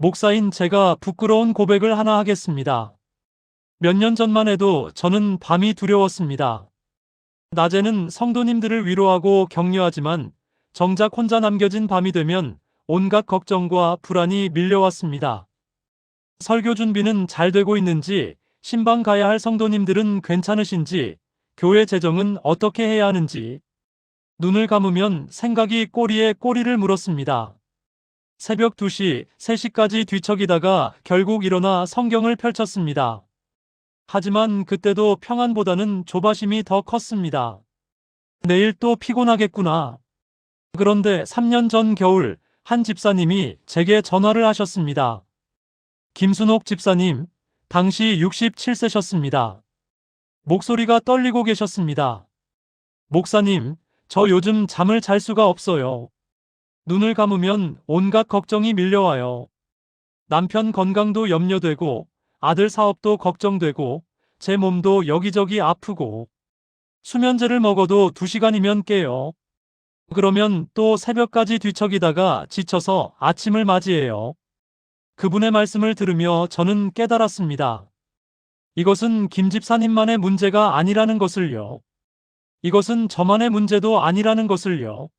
목사인 제가 부끄러운 고백을 하나 하겠습니다. 몇 년 전만 해도 저는 밤이 두려웠습니다. 낮에는 성도님들을 위로하고 격려하지만 정작 혼자 남겨진 밤이 되면 온갖 걱정과 불안이 밀려왔습니다. 설교 준비는 잘 되고 있는지, 신방 가야 할 성도님들은 괜찮으신지, 교회 재정은 어떻게 해야 하는지, 눈을 감으면 생각이 꼬리에 꼬리를 물었습니다. 새벽 2시, 3시까지 뒤척이다가 결국 일어나 성경을 펼쳤습니다. 하지만 그때도 평안보다는 조바심이 더 컸습니다. 내일 또 피곤하겠구나. 그런데 3년 전 겨울 한 집사님이 제게 전화를 하셨습니다. 김순옥 집사님, 당시 67세셨습니다. 목소리가 떨리고 계셨습니다. 목사님, 저 요즘 잠을 잘 수가 없어요. 눈을 감으면 온갖 걱정이 밀려와요. 남편 건강도 염려되고 아들 사업도 걱정되고 제 몸도 여기저기 아프고 수면제를 먹어도 2시간이면 깨요. 그러면 또 새벽까지 뒤척이다가 지쳐서 아침을 맞이해요. 그분의 말씀을 들으며 저는 깨달았습니다. 이것은 김 집사님만의 문제가 아니라는 것을요. 이것은 저만의 문제도 아니라는 것을요.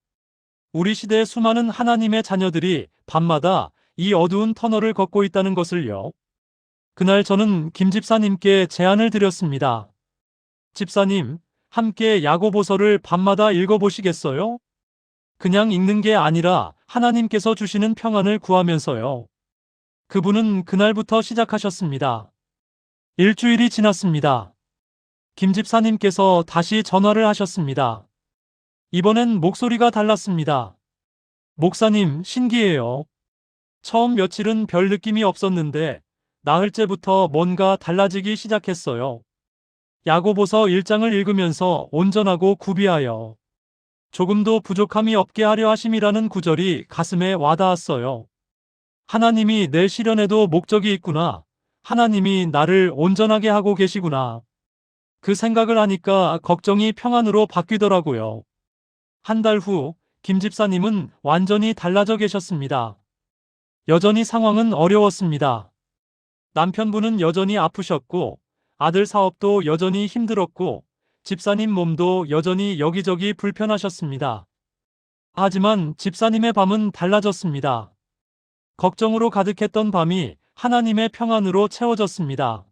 우리 시대의 수많은 하나님의 자녀들이 밤마다 이 어두운 터널을 걷고 있다는 것을요. 그날 저는 김 집사님께 제안을 드렸습니다. 집사님, 함께 야고보서를 밤마다 읽어보시겠어요? 그냥 읽는 게 아니라 하나님께서 주시는 평안을 구하면서요. 그분은 그날부터 시작하셨습니다. 일주일이 지났습니다. 김 집사님께서 다시 전화를 하셨습니다. 이번엔 목소리가 달랐습니다. 목사님, 신기해요. 처음 며칠은 별 느낌이 없었는데 나흘째부터 뭔가 달라지기 시작했어요. 야고보서 1장을 읽으면서 온전하고 구비하여 조금도 부족함이 없게 하려 하심이라는 구절이 가슴에 와닿았어요. 하나님이 내 시련에도 목적이 있구나. 하나님이 나를 온전하게 하고 계시구나. 그 생각을 하니까 걱정이 평안으로 바뀌더라고요. 한 달 후, 김 집사님은 완전히 달라져 계셨습니다. 여전히 상황은 어려웠습니다. 남편분은 여전히 아프셨고, 아들 사업도 여전히 힘들었고, 집사님 몸도 여전히 여기저기 불편하셨습니다. 하지만 집사님의 밤은 달라졌습니다. 걱정으로 가득했던 밤이 하나님의 평안으로 채워졌습니다.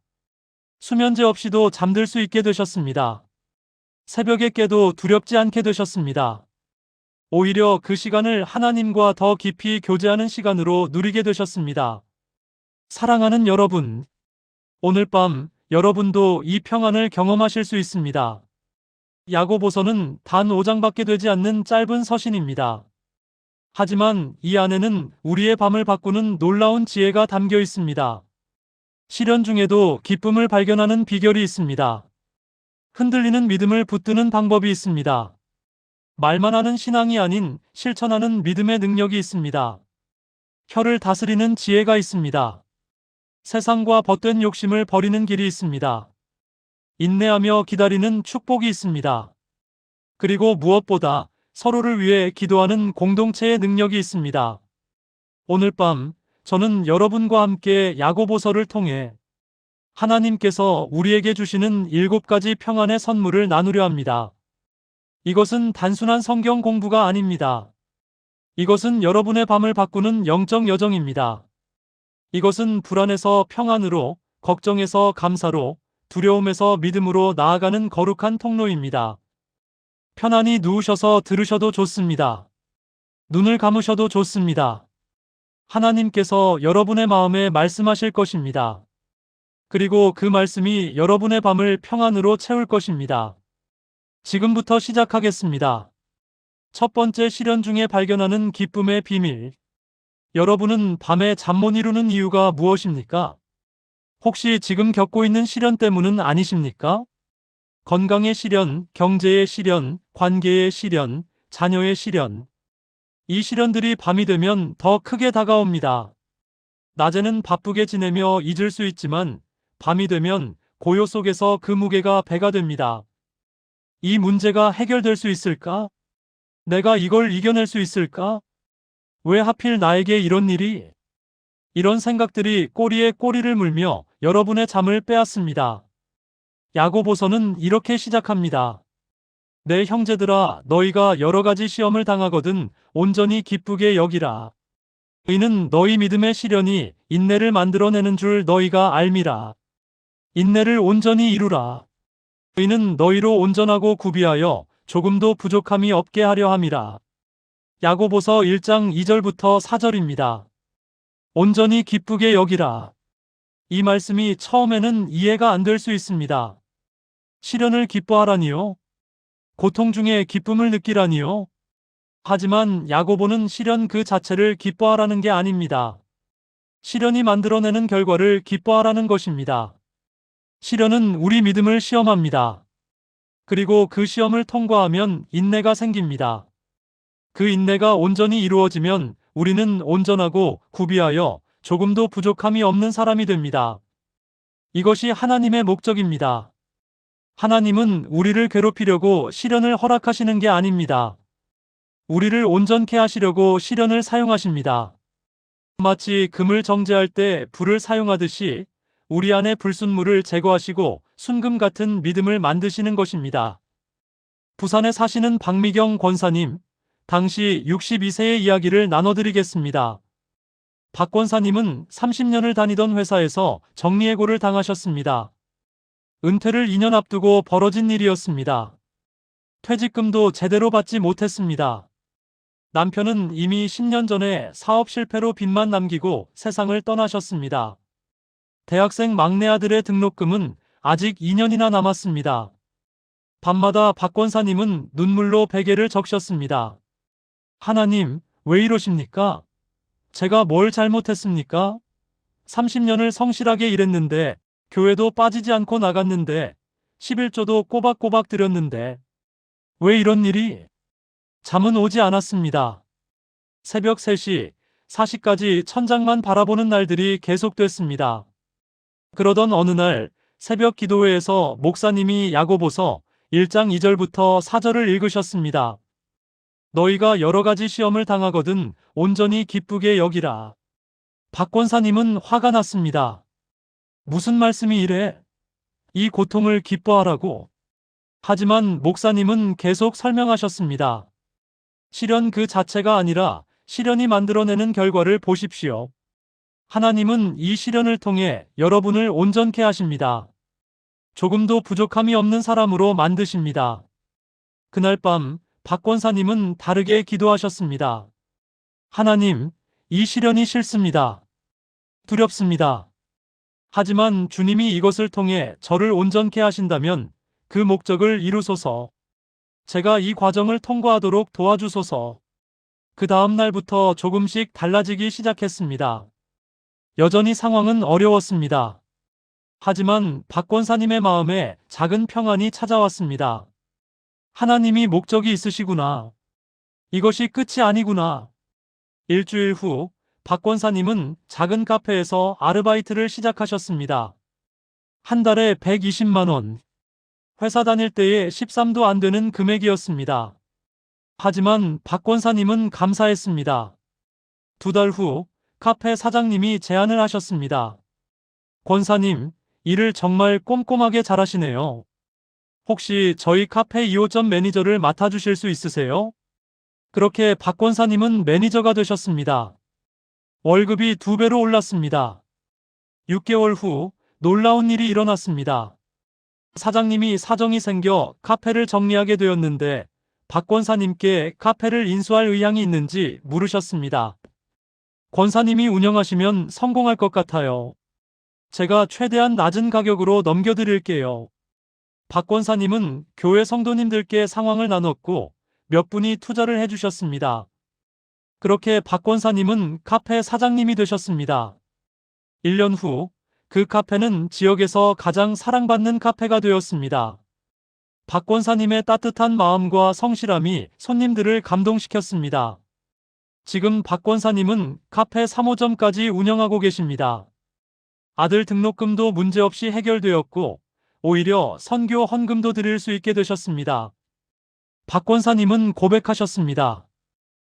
수면제 없이도 잠들 수 있게 되셨습니다. 새벽에 깨도 두렵지 않게 되셨습니다. 오히려 그 시간을 하나님과 더 깊이 교제하는 시간으로 누리게 되셨습니다. 사랑하는 여러분, 오늘 밤 여러분도 이 평안을 경험하실 수 있습니다. 야고보서는 단 5장밖에 되지 않는 짧은 서신입니다. 하지만 이 안에는 우리의 밤을 바꾸는 놀라운 지혜가 담겨 있습니다. 시련 중에도 기쁨을 발견하는 비결이 있습니다. 흔들리는 믿음을 붙드는 방법이 있습니다. 말만 하는 신앙이 아닌 실천하는 믿음의 능력이 있습니다. 혀를 다스리는 지혜가 있습니다. 세상과 벗된 욕심을 버리는 길이 있습니다. 인내하며 기다리는 축복이 있습니다. 그리고 무엇보다 서로를 위해 기도하는 공동체의 능력이 있습니다. 오늘 밤 저는 여러분과 함께 야고보서를 통해 하나님께서 우리에게 주시는 7가지 평안의 선물을 나누려 합니다. 이것은 단순한 성경 공부가 아닙니다. 이것은 여러분의 밤을 바꾸는 영적 여정입니다. 이것은 불안에서 평안으로, 걱정에서 감사로, 두려움에서 믿음으로 나아가는 거룩한 통로입니다. 편안히 누우셔서 들으셔도 좋습니다. 눈을 감으셔도 좋습니다. 하나님께서 여러분의 마음에 말씀하실 것입니다. 그리고 그 말씀이 여러분의 밤을 평안으로 채울 것입니다. 지금부터 시작하겠습니다. 첫 번째 시련 중에 발견하는 기쁨의 비밀. 여러분은 밤에 잠 못 이루는 이유가 무엇입니까? 혹시 지금 겪고 있는 시련 때문은 아니십니까? 건강의 시련, 경제의 시련, 관계의 시련, 자녀의 시련. 이 시련들이 밤이 되면 더 크게 다가옵니다. 낮에는 바쁘게 지내며 잊을 수 있지만 밤이 되면 고요 속에서 그 무게가 배가 됩니다. 이 문제가 해결될 수 있을까? 내가 이걸 이겨낼 수 있을까? 왜 하필 나에게 이런 일이? 이런 생각들이 꼬리에 꼬리를 물며 여러분의 잠을 빼앗습니다. 야고보서는 이렇게 시작합니다. 내 형제들아, 너희가 여러 가지 시험을 당하거든 온전히 기쁘게 여기라. 이는 너희 믿음의 시련이 인내를 만들어내는 줄 너희가 알미라. 인내를 온전히 이루라. 이는 너희로 온전하고 구비하여 조금도 부족함이 없게 하려 함이라. 야고보서 1장 2절부터 4절입니다. 온전히 기쁘게 여기라. 이 말씀이 처음에는 이해가 안 될 수 있습니다. 시련을 기뻐하라니요? 고통 중에 기쁨을 느끼라니요? 하지만 야고보는 시련 그 자체를 기뻐하라는 게 아닙니다. 시련이 만들어내는 결과를 기뻐하라는 것입니다. 시련은 우리 믿음을 시험합니다. 그리고 그 시험을 통과하면 인내가 생깁니다. 그 인내가 온전히 이루어지면 우리는 온전하고 구비하여 조금도 부족함이 없는 사람이 됩니다. 이것이 하나님의 목적입니다. 하나님은 우리를 괴롭히려고 시련을 허락하시는 게 아닙니다. 우리를 온전케 하시려고 시련을 사용하십니다. 마치 금을 정제할 때 불을 사용하듯이 우리 안의 불순물을 제거하시고 순금 같은 믿음을 만드시는 것입니다. 부산에 사시는 박미경 권사님, 당시 62세의 이야기를 나눠드리겠습니다. 박 권사님은 30년을 다니던 회사에서 정리해고를 당하셨습니다. 은퇴를 2년 앞두고 벌어진 일이었습니다. 퇴직금도 제대로 받지 못했습니다. 남편은 이미 10년 전에 사업 실패로 빚만 남기고 세상을 떠나셨습니다. 대학생 막내 아들의 등록금은 아직 2년이나 남았습니다. 밤마다 박 권사님은 눈물로 베개를 적셨습니다. 하나님, 왜 이러십니까? 제가 뭘 잘못했습니까? 30년을 성실하게 일했는데, 교회도 빠지지 않고 나갔는데, 11조도 꼬박꼬박 드렸는데, 왜 이런 일이? 잠은 오지 않았습니다. 새벽 3시, 4시까지 천장만 바라보는 날들이 계속됐습니다. 그러던 어느 날 새벽 기도회에서 목사님이 야고보서 1장 2절부터 4절을 읽으셨습니다. 너희가 여러 가지 시험을 당하거든 온전히 기쁘게 여기라. 박 권사님은 화가 났습니다. 무슨 말씀이 이래? 이 고통을 기뻐하라고. 하지만 목사님은 계속 설명하셨습니다. 시련 그 자체가 아니라 시련이 만들어내는 결과를 보십시오. 하나님은 이 시련을 통해 여러분을 온전케 하십니다. 조금도 부족함이 없는 사람으로 만드십니다. 그날 밤 박 권사님은 다르게 기도하셨습니다. 하나님, 이 시련이 싫습니다. 두렵습니다. 하지만 주님이 이것을 통해 저를 온전케 하신다면 그 목적을 이루소서. 제가 이 과정을 통과하도록 도와주소서. 그 다음 날부터 조금씩 달라지기 시작했습니다. 여전히 상황은 어려웠습니다. 하지만 박 권사님의 마음에 작은 평안이 찾아왔습니다. 하나님이 목적이 있으시구나. 이것이 끝이 아니구나. 일주일 후 박 권사님은 작은 카페에서 아르바이트를 시작하셨습니다. 한 달에 120만 원. 회사 다닐 때에 13도 안 되는 금액이었습니다. 하지만 박 권사님은 감사했습니다. 2달 후 카페 사장님이 제안을 하셨습니다. 권사님, 일을 정말 꼼꼼하게 잘하시네요. 혹시 저희 카페 2호점 매니저를 맡아주실 수 있으세요? 그렇게 박 권사님은 매니저가 되셨습니다. 월급이 2배로 올랐습니다. 6개월 후 놀라운 일이 일어났습니다. 사장님이 사정이 생겨 카페를 정리하게 되었는데 박 권사님께 카페를 인수할 의향이 있는지 물으셨습니다. 권사님이 운영하시면 성공할 것 같아요. 제가 최대한 낮은 가격으로 넘겨드릴게요. 박 권사님은 교회 성도님들께 상황을 나눴고 몇 분이 투자를 해주셨습니다. 그렇게 박 권사님은 카페 사장님이 되셨습니다. 1년 후 그 카페는 지역에서 가장 사랑받는 카페가 되었습니다. 박 권사님의 따뜻한 마음과 성실함이 손님들을 감동시켰습니다. 지금 박 권사님은 카페 3호점까지 운영하고 계십니다. 아들 등록금도 문제없이 해결되었고 오히려 선교 헌금도 드릴 수 있게 되셨습니다. 박 권사님은 고백하셨습니다.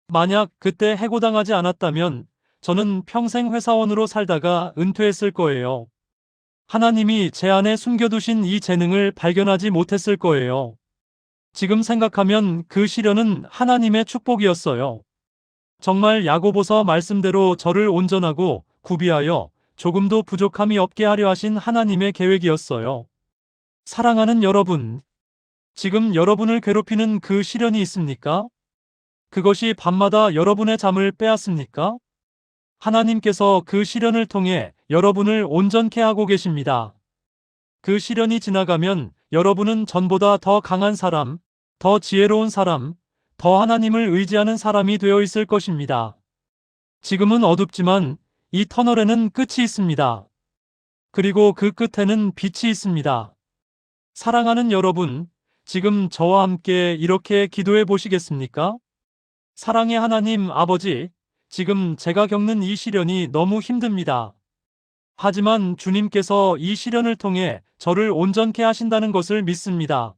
만약 그때 해고당하지 않았다면 저는 평생 회사원으로 살다가 은퇴했을 거예요. 하나님이 제 안에 숨겨두신 이 재능을 발견하지 못했을 거예요. 지금 생각하면 그 시련은 하나님의 축복이었어요. 정말 야고보서 말씀대로 저를 온전하고 구비하여 조금도 부족함이 없게 하려 하신 하나님의 계획이었어요. 사랑하는 여러분, 지금 여러분을 괴롭히는 그 시련이 있습니까? 그것이 밤마다 여러분의 잠을 빼앗습니까? 하나님께서 그 시련을 통해 여러분을 온전케 하고 계십니다. 그 시련이 지나가면 여러분은 전보다 더 강한 사람, 더 지혜로운 사람, 더 하나님을 의지하는 사람이 되어 있을 것입니다. 지금은 어둡지만 이 터널에는 끝이 있습니다. 그리고 그 끝에는 빛이 있습니다. 사랑하는 여러분, 지금 저와 함께 이렇게 기도해 보시겠습니까? 사랑의 하나님 아버지, 지금 제가 겪는 이 시련이 너무 힘듭니다. 하지만 주님께서 이 시련을 통해 저를 온전케 하신다는 것을 믿습니다.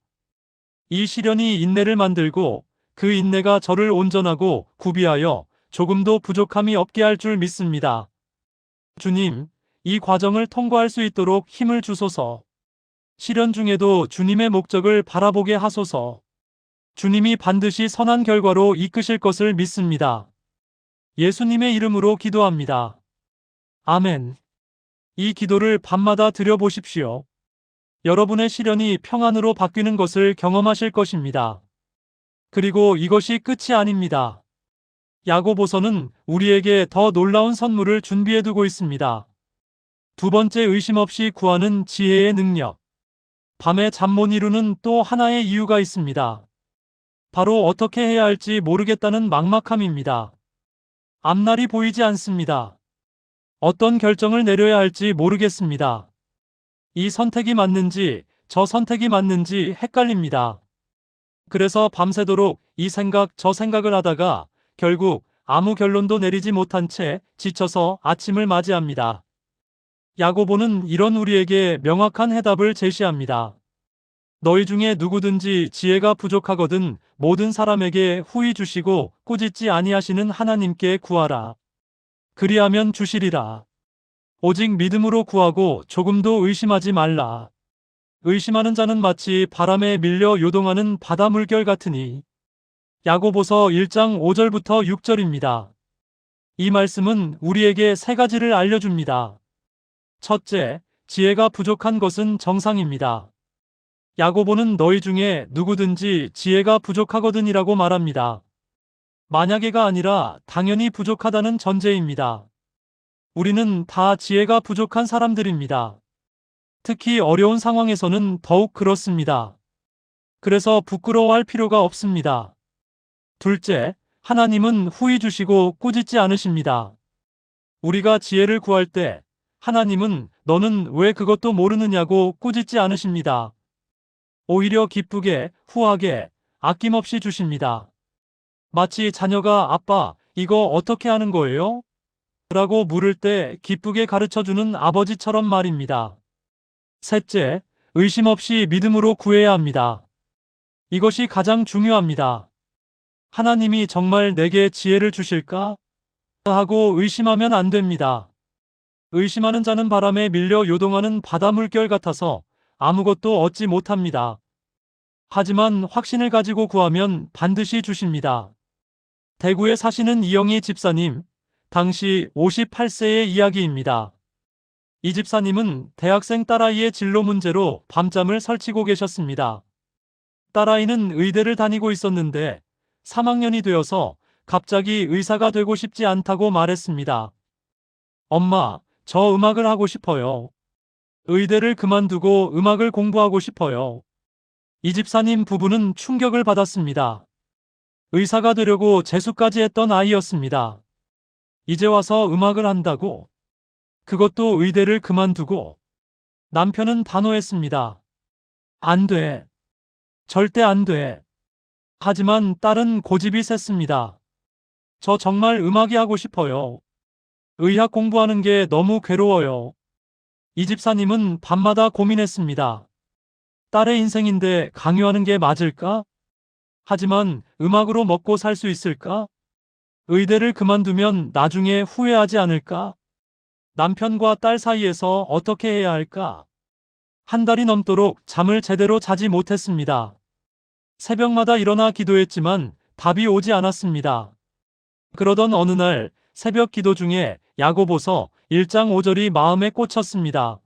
이 시련이 인내를 만들고 그 인내가 저를 온전하고 구비하여 조금도 부족함이 없게 할 줄 믿습니다. 주님, 이 과정을 통과할 수 있도록 힘을 주소서. 시련 중에도 주님의 목적을 바라보게 하소서. 주님이 반드시 선한 결과로 이끄실 것을 믿습니다. 예수님의 이름으로 기도합니다. 아멘. 이 기도를 밤마다 드려보십시오. 여러분의 시련이 평안으로 바뀌는 것을 경험하실 것입니다. 그리고 이것이 끝이 아닙니다. 야고보서는 우리에게 더 놀라운 선물을 준비해두고 있습니다. 두 번째, 의심 없이 구하는 지혜의 능력. 밤에 잠 못 이루는 또 하나의 이유가 있습니다. 바로 어떻게 해야 할지 모르겠다는 막막함입니다. 앞날이 보이지 않습니다. 어떤 결정을 내려야 할지 모르겠습니다. 이 선택이 맞는지 저 선택이 맞는지 헷갈립니다. 그래서 밤새도록 이 생각 저 생각을 하다가 결국 아무 결론도 내리지 못한 채 지쳐서 아침을 맞이합니다. 야고보는 이런 우리에게 명확한 해답을 제시합니다. 너희 중에 누구든지 지혜가 부족하거든 모든 사람에게 후히 주시고 꾸짖지 아니하시는 하나님께 구하라. 그리하면 주시리라. 오직 믿음으로 구하고 조금도 의심하지 말라. 의심하는 자는 마치 바람에 밀려 요동하는 바다 물결 같으니. 야고보서 1장 5절부터 6절입니다. 이 말씀은 우리에게 세 가지를 알려줍니다. 첫째, 지혜가 부족한 것은 정상입니다. 야고보는 너희 중에 누구든지 지혜가 부족하거든이라고 말합니다. 만약에가 아니라 당연히 부족하다는 전제입니다. 우리는 다 지혜가 부족한 사람들입니다. 특히 어려운 상황에서는 더욱 그렇습니다. 그래서 부끄러워할 필요가 없습니다. 둘째, 하나님은 후히 주시고 꾸짖지 않으십니다. 우리가 지혜를 구할 때 하나님은 너는 왜 그것도 모르느냐고 꾸짖지 않으십니다. 오히려 기쁘게, 후하게, 아낌없이 주십니다. 마치 자녀가 아빠, 이거 어떻게 하는 거예요? 라고 물을 때 기쁘게 가르쳐주는 아버지처럼 말입니다. 셋째, 의심 없이 믿음으로 구해야 합니다. 이것이 가장 중요합니다. 하나님이 정말 내게 지혜를 주실까? 하고 의심하면 안 됩니다. 의심하는 자는 바람에 밀려 요동하는 바다 물결 같아서 아무것도 얻지 못합니다. 하지만 확신을 가지고 구하면 반드시 주십니다. 대구에 사시는 이영희 집사님, 당시 58세의 이야기입니다. 이 집사님은 대학생 딸아이의 진로 문제로 밤잠을 설치고 계셨습니다. 딸아이는 의대를 다니고 있었는데 3학년이 되어서 갑자기 의사가 되고 싶지 않다고 말했습니다. 엄마, 저 음악을 하고 싶어요. 의대를 그만두고 음악을 공부하고 싶어요. 이 집사님 부부는 충격을 받았습니다. 의사가 되려고 재수까지 했던 아이였습니다. 이제 와서 음악을 한다고? 그것도 의대를 그만두고? 남편은 단호했습니다. 안 돼. 절대 안 돼. 하지만 딸은 고집이 셌습니다. 저 정말 음악이 하고 싶어요. 의학 공부하는 게 너무 괴로워요. 이 집사님은 밤마다 고민했습니다. 딸의 인생인데 강요하는 게 맞을까? 하지만 음악으로 먹고 살 수 있을까? 의대를 그만두면 나중에 후회하지 않을까? 남편과 딸 사이에서 어떻게 해야 할까? 한 달이 넘도록 잠을 제대로 자지 못했습니다. 새벽마다 일어나 기도했지만 답이 오지 않았습니다. 그러던 어느 날 새벽 기도 중에 야고보서 1장 5절이 마음에 꽂혔습니다.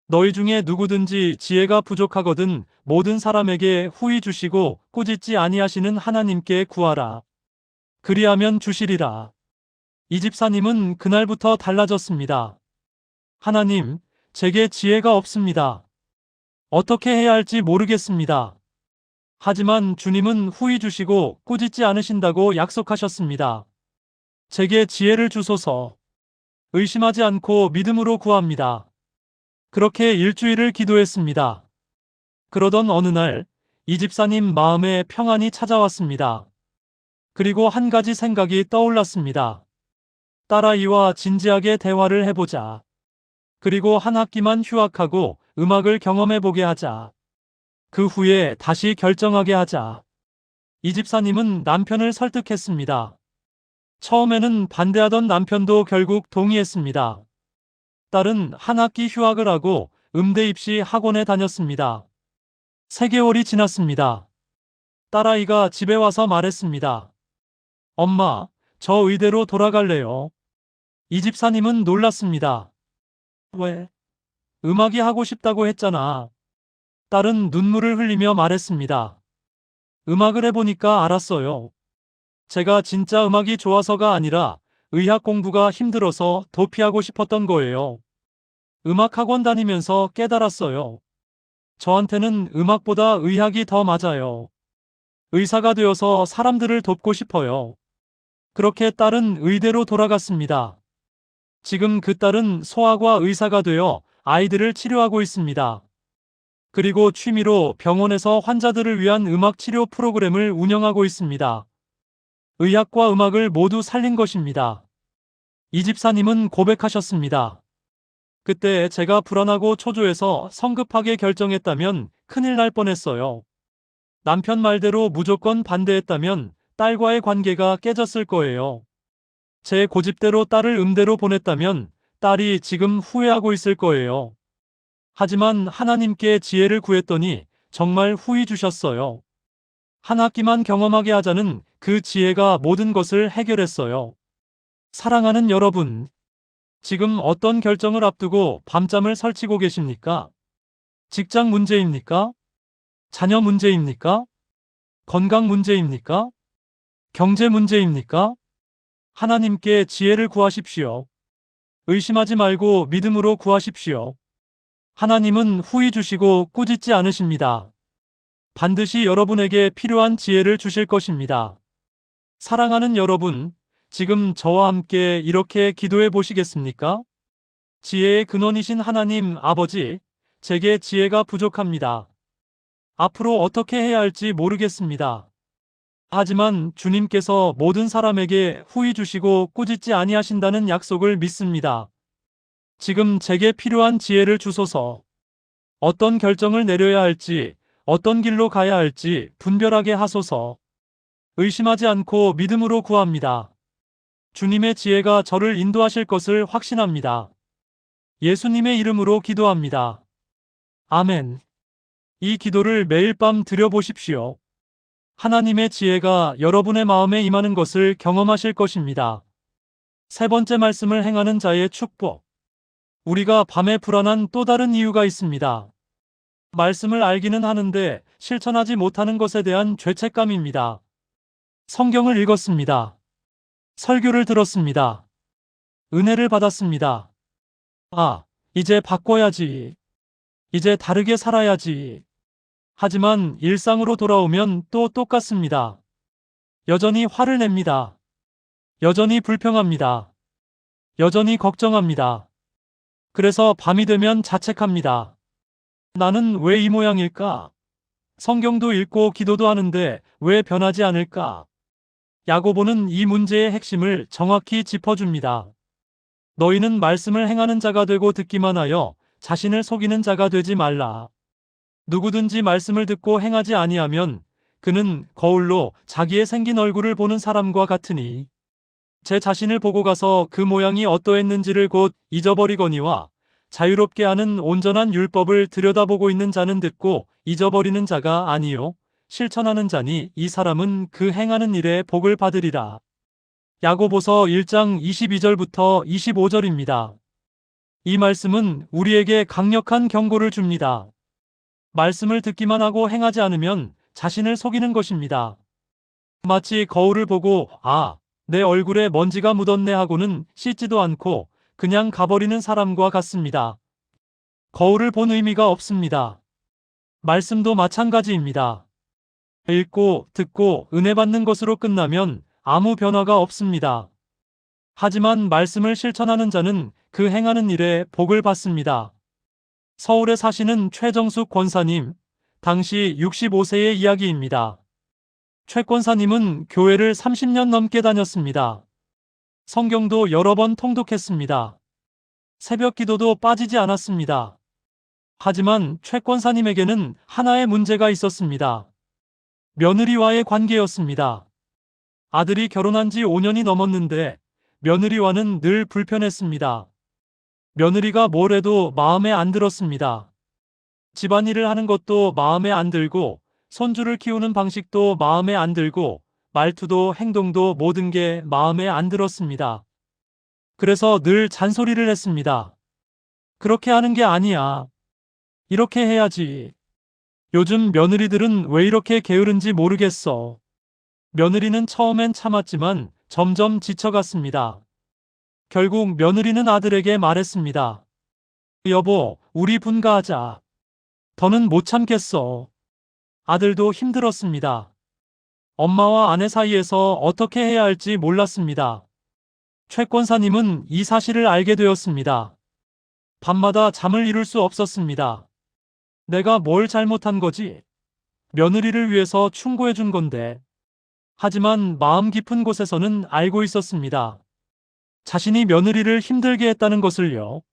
너희 중에 누구든지 지혜가 부족하거든 모든 사람에게 후히 주시고 꾸짖지 아니하시는 하나님께 구하라. 그리하면 주시리라. 이 집사님은 그날부터 달라졌습니다. 하나님, 제게 지혜가 없습니다. 어떻게 해야 할지 모르겠습니다. 하지만 주님은 후히 주시고 꾸짖지 않으신다고 약속하셨습니다. 제게 지혜를 주소서. 의심하지 않고 믿음으로 구합니다. 그렇게 일주일을 기도했습니다. 그러던 어느 날, 이 집사님 마음에 평안이 찾아왔습니다. 그리고 한 가지 생각이 떠올랐습니다. 딸아이와 진지하게 대화를 해보자. 그리고 한 학기만 휴학하고 음악을 경험해보게 하자. 그 후에 다시 결정하게 하자. 이 집사님은 남편을 설득했습니다. 처음에는 반대하던 남편도 결국 동의했습니다. 딸은 한 학기 휴학을 하고 음대 입시 학원에 다녔습니다. 3개월이 지났습니다. 딸아이가 집에 와서 말했습니다. 엄마, 저 의대로 돌아갈래요. 이 집사님은 놀랐습니다. 왜? 음악이 하고 싶다고 했잖아. 딸은 눈물을 흘리며 말했습니다. 음악을 해보니까 알았어요. 제가 진짜 음악이 좋아서가 아니라 의학 공부가 힘들어서 도피하고 싶었던 거예요. 음악학원 다니면서 깨달았어요. 저한테는 음악보다 의학이 더 맞아요. 의사가 되어서 사람들을 돕고 싶어요. 그렇게 딸은 의대로 돌아갔습니다. 지금 그 딸은 소아과 의사가 되어 아이들을 치료하고 있습니다. 그리고 취미로 병원에서 환자들을 위한 음악 치료 프로그램을 운영하고 있습니다. 의학과 음악을 모두 살린 것입니다. 이 집사님은 고백하셨습니다. 그때 제가 불안하고 초조해서 성급하게 결정했다면 큰일 날 뻔했어요. 남편 말대로 무조건 반대했다면 딸과의 관계가 깨졌을 거예요. 제 고집대로 딸을 음대로 보냈다면 딸이 지금 후회하고 있을 거예요. 하지만 하나님께 지혜를 구했더니 정말 후히 주셨어요. 한 학기만 경험하게 하자는 그 지혜가 모든 것을 해결했어요. 사랑하는 여러분, 지금 어떤 결정을 앞두고 밤잠을 설치고 계십니까? 직장 문제입니까? 자녀 문제입니까? 건강 문제입니까? 경제 문제입니까? 하나님께 지혜를 구하십시오. 의심하지 말고 믿음으로 구하십시오. 하나님은 후히 주시고 꾸짖지 않으십니다. 반드시 여러분에게 필요한 지혜를 주실 것입니다. 사랑하는 여러분, 지금 저와 함께 이렇게 기도해 보시겠습니까? 지혜의 근원이신 하나님 아버지, 제게 지혜가 부족합니다. 앞으로 어떻게 해야 할지 모르겠습니다. 하지만 주님께서 모든 사람에게 후히 주시고 꾸짖지 아니하신다는 약속을 믿습니다. 지금 제게 필요한 지혜를 주소서. 어떤 결정을 내려야 할지, 어떤 길로 가야 할지 분별하게 하소서. 의심하지 않고 믿음으로 구합니다. 주님의 지혜가 저를 인도하실 것을 확신합니다. 예수님의 이름으로 기도합니다. 아멘. 이 기도를 매일 밤 드려보십시오. 하나님의 지혜가 여러분의 마음에 임하는 것을 경험하실 것입니다. 세 번째 말씀을 행하는 자의 축복. 우리가 밤에 불안한 또 다른 이유가 있습니다. 말씀을 알기는 하는데 실천하지 못하는 것에 대한 죄책감입니다. 성경을 읽었습니다. 설교를 들었습니다. 은혜를 받았습니다. 아, 이제 바꿔야지. 이제 다르게 살아야지. 하지만 일상으로 돌아오면 또 똑같습니다. 여전히 화를 냅니다. 여전히 불평합니다. 여전히 걱정합니다. 그래서 밤이 되면 자책합니다. 나는 왜 이 모양일까? 성경도 읽고 기도도 하는데 왜 변하지 않을까? 야고보는 이 문제의 핵심을 정확히 짚어줍니다. 너희는 말씀을 행하는 자가 되고 듣기만 하여 자신을 속이는 자가 되지 말라. 누구든지 말씀을 듣고 행하지 아니하면 그는 거울로 자기의 생긴 얼굴을 보는 사람과 같으니 제 자신을 보고 가서 그 모양이 어떠했는지를 곧 잊어버리거니와 자유롭게 하는 온전한 율법을 들여다보고 있는 자는 듣고 잊어버리는 자가 아니요 실천하는 자니 이 사람은 그 행하는 일에 복을 받으리라. 야고보서 1장 22절부터 25절입니다. 이 말씀은 우리에게 강력한 경고를 줍니다. 말씀을 듣기만 하고 행하지 않으면 자신을 속이는 것입니다. 마치 거울을 보고 내 얼굴에 먼지가 묻었네 하고는 씻지도 않고 그냥 가버리는 사람과 같습니다. 거울을 본 의미가 없습니다. 말씀도 마찬가지입니다. 읽고 듣고 은혜 받는 것으로 끝나면 아무 변화가 없습니다. 하지만 말씀을 실천하는 자는 그 행하는 일에 복을 받습니다. 서울에 사시는 최정숙 권사님, 당시 65세의 이야기입니다. 최 권사님은 교회를 30년 넘게 다녔습니다. 성경도 여러 번 통독했습니다. 새벽 기도도 빠지지 않았습니다. 하지만 최 권사님에게는 하나의 문제가 있었습니다. 며느리와의 관계였습니다. 아들이 결혼한 지 5년이 넘었는데 며느리와는 늘 불편했습니다. 며느리가 뭘 해도 마음에 안 들었습니다. 집안일을 하는 것도 마음에 안 들고 손주를 키우는 방식도 마음에 안 들고 말투도 행동도 모든 게 마음에 안 들었습니다. 그래서 늘 잔소리를 했습니다. 그렇게 하는 게 아니야. 이렇게 해야지. 요즘 며느리들은 왜 이렇게 게으른지 모르겠어. 며느리는 처음엔 참았지만 점점 지쳐갔습니다. 결국 며느리는 아들에게 말했습니다. 여보, 우리 분가하자. 더는 못 참겠어. 아들도 힘들었습니다. 엄마와 아내 사이에서 어떻게 해야 할지 몰랐습니다. 최 권사님은 이 사실을 알게 되었습니다. 밤마다 잠을 이룰 수 없었습니다. 내가 뭘 잘못한 거지? 며느리를 위해서 충고해 준 건데. 하지만 마음 깊은 곳에서는 알고 있었습니다. 자신이 며느리를 힘들게 했다는 것을요.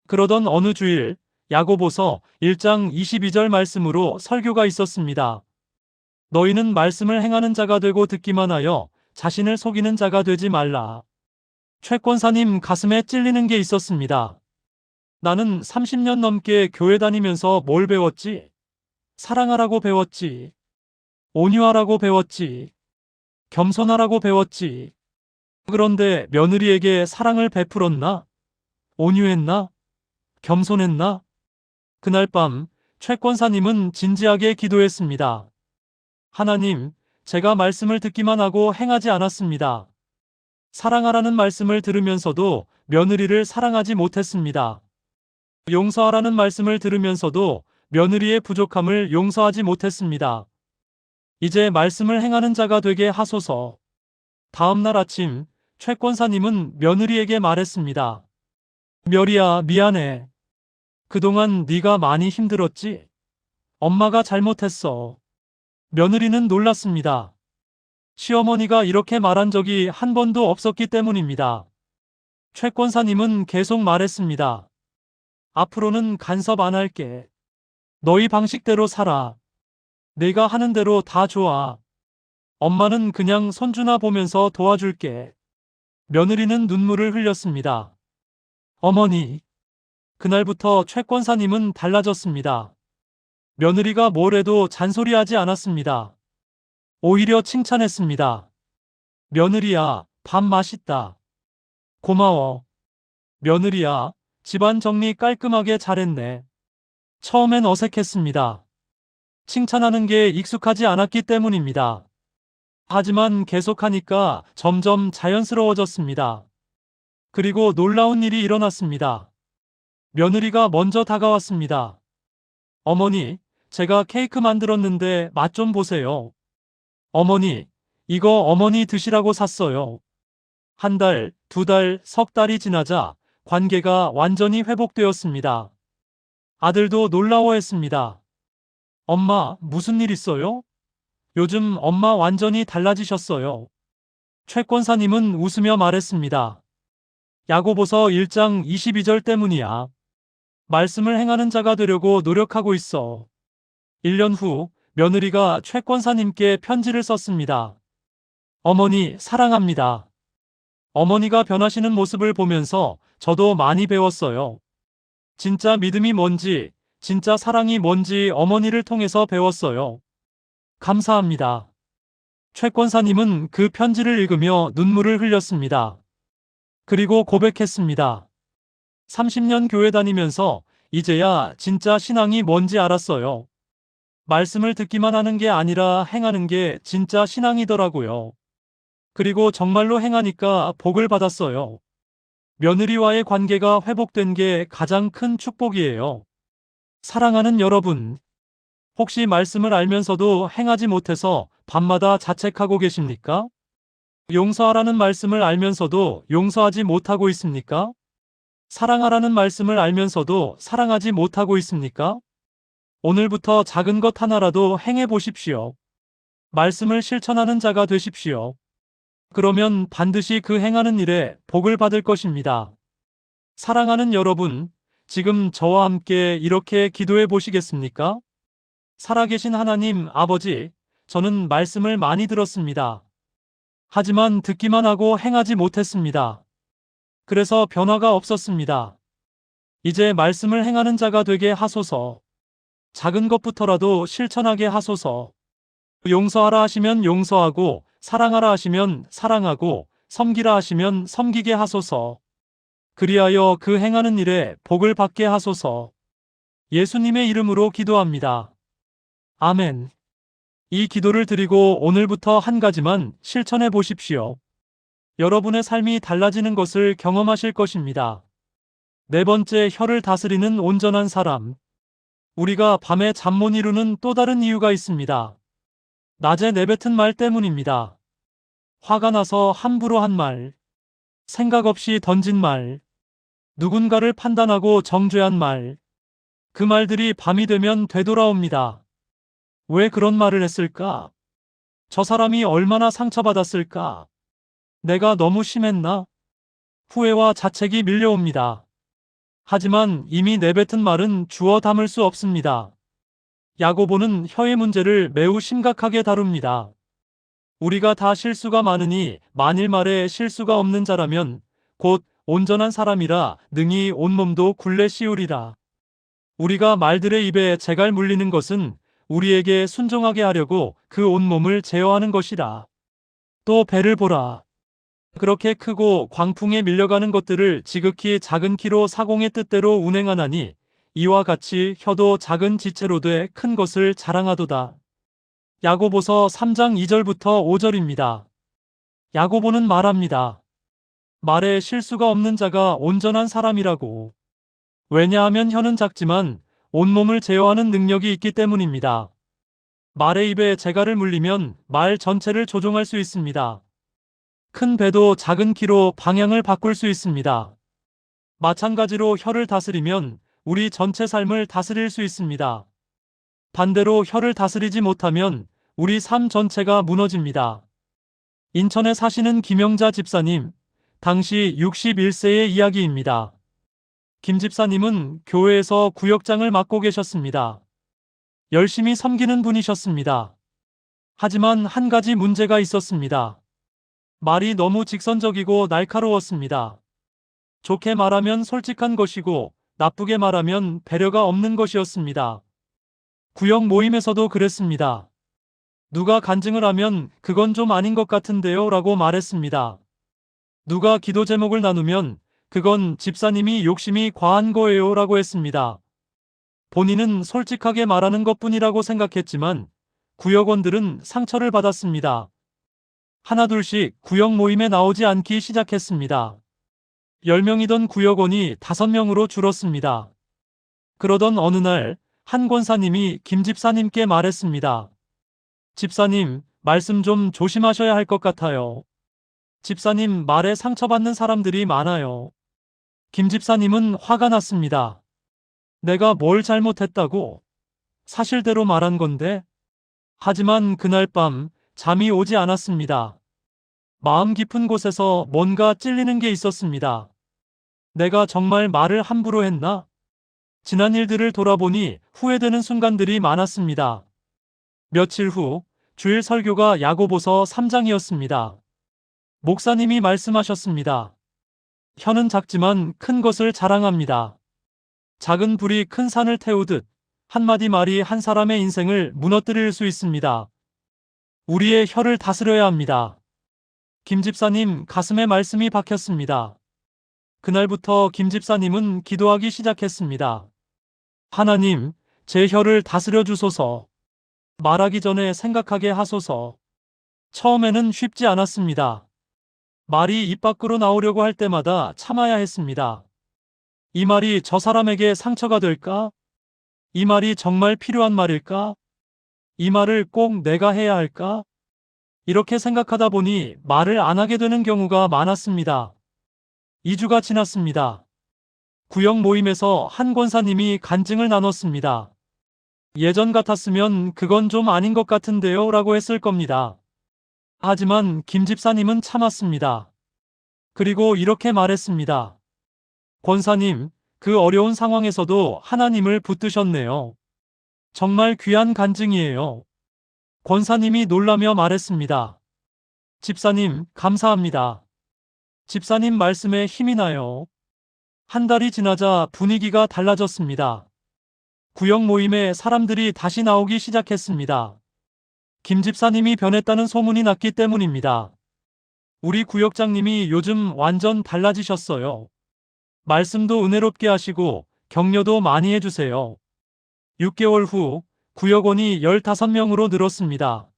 그러던 어느 주일 야고보서 1장 22절 말씀으로 설교가 있었습니다. 너희는 말씀을 행하는 자가 되고 듣기만 하여 자신을 속이는 자가 되지 말라. 최 권사님 가슴에 찔리는 게 있었습니다. 나는 30년 넘게 교회 다니면서 뭘 배웠지? 사랑하라고 배웠지. 온유하라고 배웠지. 겸손하라고 배웠지. 그런데 며느리에게 사랑을 베풀었나? 온유했나? 겸손했나? 그날 밤 최 권사님은 진지하게 기도했습니다. 하나님, 제가 말씀을 듣기만 하고 행하지 않았습니다. 사랑하라는 말씀을 들으면서도 며느리를 사랑하지 못했습니다. 용서하라는 말씀을 들으면서도 며느리의 부족함을 용서하지 못했습니다. 이제 말씀을 행하는 자가 되게 하소서. 다음 날 아침 최 권사님은 며느리에게 말했습니다. 며리야, 미안해. 그동안 네가 많이 힘들었지? 엄마가 잘못했어. 며느리는 놀랐습니다. 시어머니가 이렇게 말한 적이 한 번도 없었기 때문입니다. 최 권사님은 계속 말했습니다. 앞으로는 간섭 안 할게. 너희 방식대로 살아. 내가 하는 대로 다 좋아. 엄마는 그냥 손주나 보면서 도와줄게. 며느리는 눈물을 흘렸습니다. 어머니. 그날부터 최 권사님은 달라졌습니다. 며느리가 뭘 해도 잔소리하지 않았습니다. 오히려 칭찬했습니다. 며느리야, 밥 맛있다. 고마워. 며느리야, 집안 정리 깔끔하게 잘했네. 처음엔 어색했습니다. 칭찬하는 게 익숙하지 않았기 때문입니다. 하지만 계속하니까 점점 자연스러워졌습니다. 그리고 놀라운 일이 일어났습니다. 며느리가 먼저 다가왔습니다. 어머니, 제가 케이크 만들었는데 맛 좀 보세요. 어머니, 이거 어머니 드시라고 샀어요. 한 달, 두 달, 석 달이 지나자 관계가 완전히 회복되었습니다. 아들도 놀라워했습니다. 엄마, 무슨 일 있어요? 요즘 엄마 완전히 달라지셨어요. 최 권사님은 웃으며 말했습니다. 야고보서 1장 22절 때문이야. 말씀을 행하는 자가 되려고 노력하고 있어. 1년 후 며느리가 최 권사님께 편지를 썼습니다. 어머니, 사랑합니다. 어머니가 변하시는 모습을 보면서 저도 많이 배웠어요. 진짜 믿음이 뭔지, 진짜 사랑이 뭔지 어머니를 통해서 배웠어요. 감사합니다. 최 권사님은 그 편지를 읽으며 눈물을 흘렸습니다. 그리고 고백했습니다. 30년 교회 다니면서 이제야 진짜 신앙이 뭔지 알았어요. 말씀을 듣기만 하는 게 아니라 행하는 게 진짜 신앙이더라고요. 그리고 정말로 행하니까 복을 받았어요. 며느리와의 관계가 회복된 게 가장 큰 축복이에요. 사랑하는 여러분, 혹시 말씀을 알면서도 행하지 못해서 밤마다 자책하고 계십니까? 용서하라는 말씀을 알면서도 용서하지 못하고 있습니까? 사랑하라는 말씀을 알면서도 사랑하지 못하고 있습니까? 오늘부터 작은 것 하나라도 행해 보십시오. 말씀을 실천하는 자가 되십시오. 그러면 반드시 그 행하는 일에 복을 받을 것입니다. 사랑하는 여러분, 지금 저와 함께 이렇게 기도해 보시겠습니까? 살아계신 하나님 아버지, 저는 말씀을 많이 들었습니다. 하지만 듣기만 하고 행하지 못했습니다. 그래서 변화가 없었습니다. 이제 말씀을 행하는 자가 되게 하소서. 작은 것부터라도 실천하게 하소서. 용서하라 하시면 용서하고, 사랑하라 하시면 사랑하고, 섬기라 하시면 섬기게 하소서. 그리하여 그 행하는 일에 복을 받게 하소서. 예수님의 이름으로 기도합니다. 아멘. 이 기도를 드리고 오늘부터 한 가지만 실천해 보십시오. 여러분의 삶이 달라지는 것을 경험하실 것입니다. 네 번째, 혀를 다스리는 온전한 사람. 우리가 밤에 잠 못 이루는 또 다른 이유가 있습니다. 낮에 내뱉은 말 때문입니다. 화가 나서 함부로 한 말, 생각 없이 던진 말, 누군가를 판단하고 정죄한 말, 그 말들이 밤이 되면 되돌아옵니다. 왜 그런 말을 했을까? 저 사람이 얼마나 상처받았을까? 내가 너무 심했나? 후회와 자책이 밀려옵니다. 하지만 이미 내뱉은 말은 주워 담을 수 없습니다. 야고보는 혀의 문제를 매우 심각하게 다룹니다. 우리가 다 실수가 많으니 만일 말에 실수가 없는 자라면 곧 온전한 사람이라 능히 온몸도 굴레 씌우리라. 우리가 말들의 입에 재갈 물리는 것은 우리에게 순종하게 하려고 그 온몸을 제어하는 것이라. 또 배를 보라. 그렇게 크고 광풍에 밀려가는 것들을 지극히 작은 키로 사공의 뜻대로 운행하나니 이와 같이 혀도 작은 지체로 돼 큰 것을 자랑하도다. 야고보서 3장 2절부터 5절입니다. 야고보는 말합니다. 말에 실수가 없는 자가 온전한 사람이라고. 왜냐하면 혀는 작지만 온몸을 제어하는 능력이 있기 때문입니다. 말의 입에 재갈을 물리면 말 전체를 조종할 수 있습니다. 큰 배도 작은 키로 방향을 바꿀 수 있습니다. 마찬가지로 혀를 다스리면 우리 전체 삶을 다스릴 수 있습니다. 반대로 혀를 다스리지 못하면 우리 삶 전체가 무너집니다. 인천에 사시는 김영자 집사님, 당시 61세의 이야기입니다. 김 집사님은 교회에서 구역장을 맡고 계셨습니다. 열심히 섬기는 분이셨습니다. 하지만 한 가지 문제가 있었습니다. 말이 너무 직선적이고 날카로웠습니다. 좋게 말하면 솔직한 것이고 나쁘게 말하면 배려가 없는 것이었습니다. 구역 모임에서도 그랬습니다. 누가 간증을 하면 그건 좀 아닌 것 같은데요 라고 말했습니다. 누가 기도 제목을 나누면 그건 집사님이 욕심이 과한 거예요 라고 했습니다. 본인은 솔직하게 말하는 것뿐이라고 생각했지만 구역원들은 상처를 받았습니다. 하나둘씩 구역 모임에 나오지 않기 시작했습니다. 10명이던 구역원이 5명으로 줄었습니다. 그러던 어느 날 한 권사님이 김 집사님께 말했습니다. 집사님, 말씀 좀 조심하셔야 할 것 같아요. 집사님 말에 상처받는 사람들이 많아요. 김 집사님은 화가 났습니다. 내가 뭘 잘못했다고? 사실대로 말한 건데? 하지만 그날 밤 잠이 오지 않았습니다. 마음 깊은 곳에서 뭔가 찔리는 게 있었습니다. 내가 정말 말을 함부로 했나? 지난 일들을 돌아보니 후회되는 순간들이 많았습니다. 며칠 후 주일 설교가 야고보서 3장이었습니다. 목사님이 말씀하셨습니다. 혀는 작지만 큰 것을 자랑합니다. 작은 불이 큰 산을 태우듯 한마디 말이 한 사람의 인생을 무너뜨릴 수 있습니다. 우리의 혀를 다스려야 합니다. 김 집사님 가슴에 말씀이 박혔습니다. 그날부터 김 집사님은 기도하기 시작했습니다. 하나님, 제 혀를 다스려 주소서. 말하기 전에 생각하게 하소서. 처음에는 쉽지 않았습니다. 말이 입 밖으로 나오려고 할 때마다 참아야 했습니다. 이 말이 저 사람에게 상처가 될까? 이 말이 정말 필요한 말일까? 이 말을 꼭 내가 해야 할까? 이렇게 생각하다 보니 말을 안 하게 되는 경우가 많았습니다. 2주가 지났습니다. 구역 모임에서 한 권사님이 간증을 나눴습니다. 예전 같았으면 그건 좀 아닌 것 같은데요 라고 했을 겁니다. 하지만 김 집사님은 참았습니다. 그리고 이렇게 말했습니다. 권사님, 그 어려운 상황에서도 하나님을 붙드셨네요. 정말 귀한 간증이에요. 권사님이 놀라며 말했습니다. 집사님, 감사합니다. 집사님 말씀에 힘이 나요. 한 달이 지나자 분위기가 달라졌습니다. 구역 모임에 사람들이 다시 나오기 시작했습니다. 김 집사님이 변했다는 소문이 났기 때문입니다. 우리 구역장님이 요즘 완전 달라지셨어요. 말씀도 은혜롭게 하시고 격려도 많이 해주세요. 6개월 후 구역원이 15명으로 늘었습니다.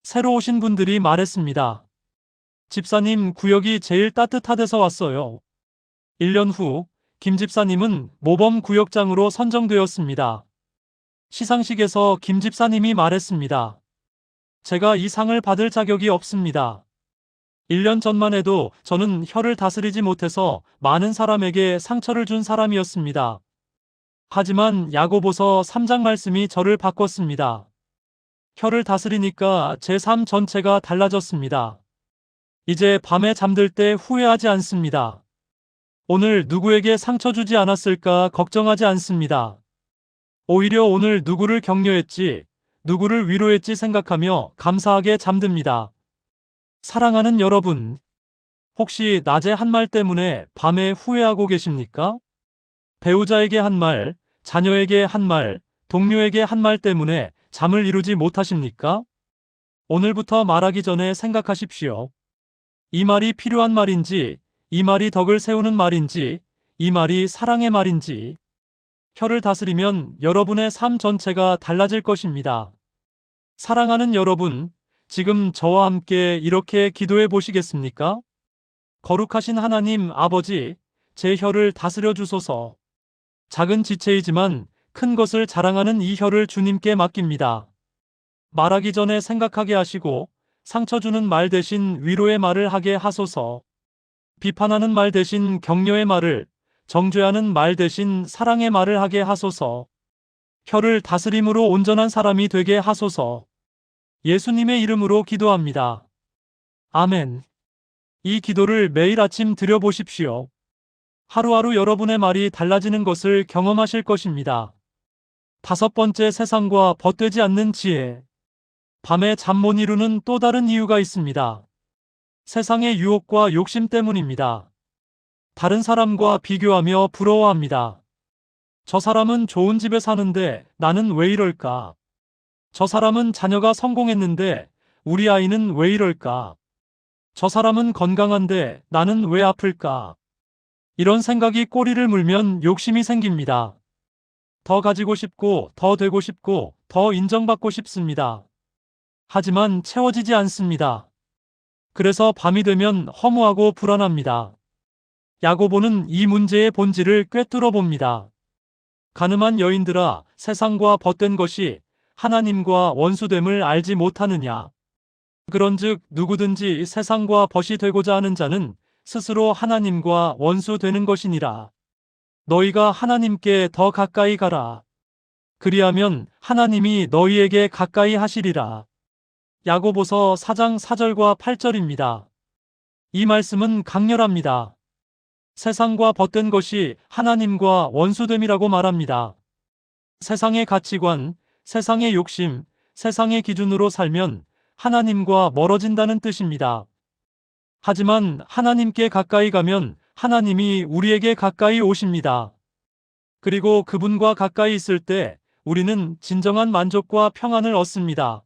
새로 오신 분들이 말했습니다. 집사님, 구역이 제일 따뜻하대서 왔어요. 1년 후 김 집사님은 모범 구역장으로 선정되었습니다. 시상식에서 김 집사님이 말했습니다. 제가 이 상을 받을 자격이 없습니다. 1년 전만 해도 저는 혀를 다스리지 못해서 많은 사람에게 상처를 준 사람이었습니다. 하지만 야고보서 3장 말씀이 저를 바꿨습니다. 혀를 다스리니까 제 삶 전체가 달라졌습니다. 이제 밤에 잠들 때 후회하지 않습니다. 오늘 누구에게 상처 주지 않았을까 걱정하지 않습니다. 오히려 오늘 누구를 격려했지, 누구를 위로했지 생각하며 감사하게 잠듭니다. 사랑하는 여러분, 혹시 낮에 한 말 때문에 밤에 후회하고 계십니까? 배우자에게 한 말, 자녀에게 한 말, 동료에게 한 말 때문에 잠을 이루지 못하십니까? 오늘부터 말하기 전에 생각하십시오. 이 말이 필요한 말인지, 이 말이 덕을 세우는 말인지, 이 말이 사랑의 말인지. 혀를 다스리면 여러분의 삶 전체가 달라질 것입니다. 사랑하는 여러분, 지금 저와 함께 이렇게 기도해 보시겠습니까? 거룩하신 하나님 아버지, 제 혀를 다스려 주소서. 작은 지체이지만 큰 것을 자랑하는 이 혀를 주님께 맡깁니다. 말하기 전에 생각하게 하시고 상처 주는 말 대신 위로의 말을 하게 하소서. 비판하는 말 대신 격려의 말을, 정죄하는 말 대신 사랑의 말을 하게 하소서. 혀를 다스림으로 온전한 사람이 되게 하소서. 예수님의 이름으로 기도합니다. 아멘. 이 기도를 매일 아침 드려보십시오. 하루하루 여러분의 말이 달라지는 것을 경험하실 것입니다. 5번째, 세상과 벗되지 않는 지혜. 밤에 잠 못 이루는 또 다른 이유가 있습니다. 세상의 유혹과 욕심 때문입니다. 다른 사람과 비교하며 부러워합니다. 저 사람은 좋은 집에 사는데 나는 왜 이럴까? 저 사람은 자녀가 성공했는데 우리 아이는 왜 이럴까? 저 사람은 건강한데 나는 왜 아플까? 이런 생각이 꼬리를 물면 욕심이 생깁니다. 더 가지고 싶고, 더 되고 싶고, 더 인정받고 싶습니다. 하지만 채워지지 않습니다. 그래서 밤이 되면 허무하고 불안합니다. 야고보는 이 문제의 본질을 꿰뚫어 봅니다. 가늠한 여인들아, 세상과 벗된 것이 하나님과 원수됨을 알지 못하느냐. 그런즉 누구든지 세상과 벗이 되고자 하는 자는 스스로 하나님과 원수 되는 것이니라. 너희가 하나님께 더 가까이 가라. 그리하면 하나님이 너희에게 가까이 하시리라. 야고보서 4장 4절과 8절입니다. 이 말씀은 강렬합니다. 세상과 벗된 것이 하나님과 원수됨이라고 말합니다. 세상의 가치관, 세상의 욕심, 세상의 기준으로 살면 하나님과 멀어진다는 뜻입니다. 하지만 하나님께 가까이 가면 하나님이 우리에게 가까이 오십니다. 그리고 그분과 가까이 있을 때 우리는 진정한 만족과 평안을 얻습니다.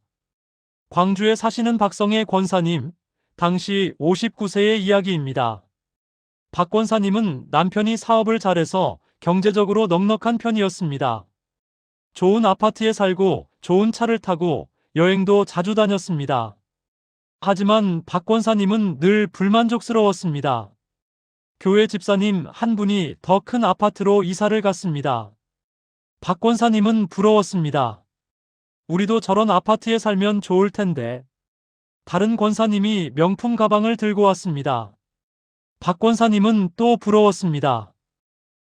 광주에 사시는 박성애 권사님, 당시 59세의 이야기입니다. 박 권사님은 남편이 사업을 잘해서 경제적으로 넉넉한 편이었습니다. 좋은 아파트에 살고 좋은 차를 타고 여행도 자주 다녔습니다. 하지만 박 권사님은 늘 불만족스러웠습니다. 교회 집사님 한 분이 더 큰 아파트로 이사를 갔습니다. 박 권사님은 부러웠습니다. 우리도 저런 아파트에 살면 좋을 텐데. 다른 권사님이 명품 가방을 들고 왔습니다. 박 권사님은 또 부러웠습니다.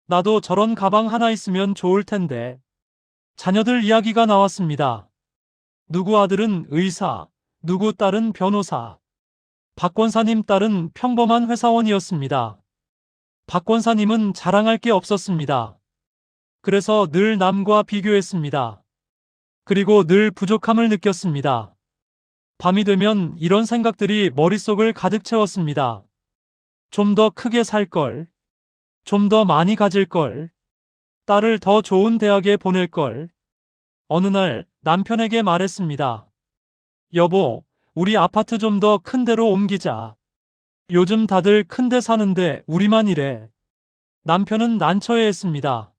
나도 저런 가방 하나 있으면 좋을 텐데. 자녀들 이야기가 나왔습니다. 누구 아들은 의사, 누구 딸은 변호사. 박 권사님 딸은 평범한 회사원이었습니다. 박 권사님은 자랑할 게 없었습니다. 그래서 늘 남과 비교했습니다. 그리고 늘 부족함을 느꼈습니다. 밤이 되면 이런 생각들이 머릿속을 가득 채웠습니다. 좀 더 크게 살 걸. 좀 더 많이 가질 걸. 딸을 더 좋은 대학에 보낼 걸. 어느 날 남편에게 말했습니다. 여보, 우리 아파트 좀 더 큰 데로 옮기자. 요즘 다들 큰데 사는데 우리만 이래. 남편은 난처해했습니다.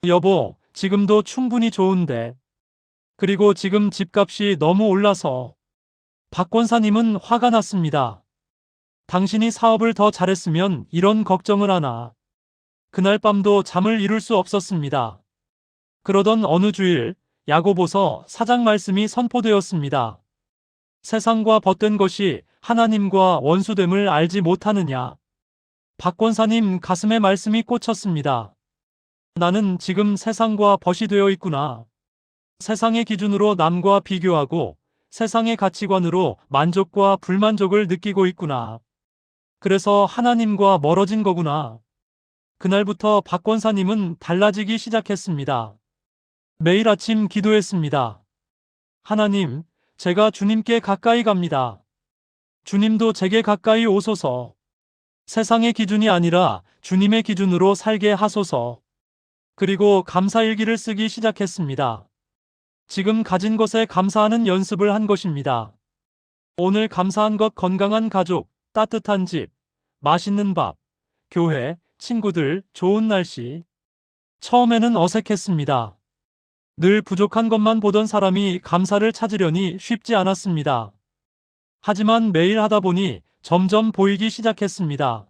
여보, 지금도 충분히 좋은데. 그리고 지금 집값이 너무 올라서. 박 권사님은 화가 났습니다. 당신이 사업을 더 잘했으면 이런 걱정을 하나. 그날 밤도 잠을 이룰 수 없었습니다. 그러던 어느 주일, 야고보서 4장 말씀이 선포되었습니다. 세상과 벗된 것이 하나님과 원수됨을 알지 못하느냐. 박 권사님 가슴에 말씀이 꽂혔습니다. 나는 지금 세상과 벗이 되어 있구나. 세상의 기준으로 남과 비교하고 세상의 가치관으로 만족과 불만족을 느끼고 있구나. 그래서 하나님과 멀어진 거구나. 그날부터 박 권사님은 달라지기 시작했습니다. 매일 아침 기도했습니다. 하나님, 제가 주님께 가까이 갑니다. 주님도 제게 가까이 오소서. 세상의 기준이 아니라 주님의 기준으로 살게 하소서. 그리고 감사일기를 쓰기 시작했습니다. 지금 가진 것에 감사하는 연습을 한 것입니다. 오늘 감사한 것 건강한 가족, 따뜻한 집, 맛있는 밥, 교회, 친구들, 좋은 날씨. 처음에는 어색했습니다. 늘 부족한 것만 보던 사람이 감사를 찾으려니 쉽지 않았습니다. 하지만 매일 하다 보니 점점 보이기 시작했습니다.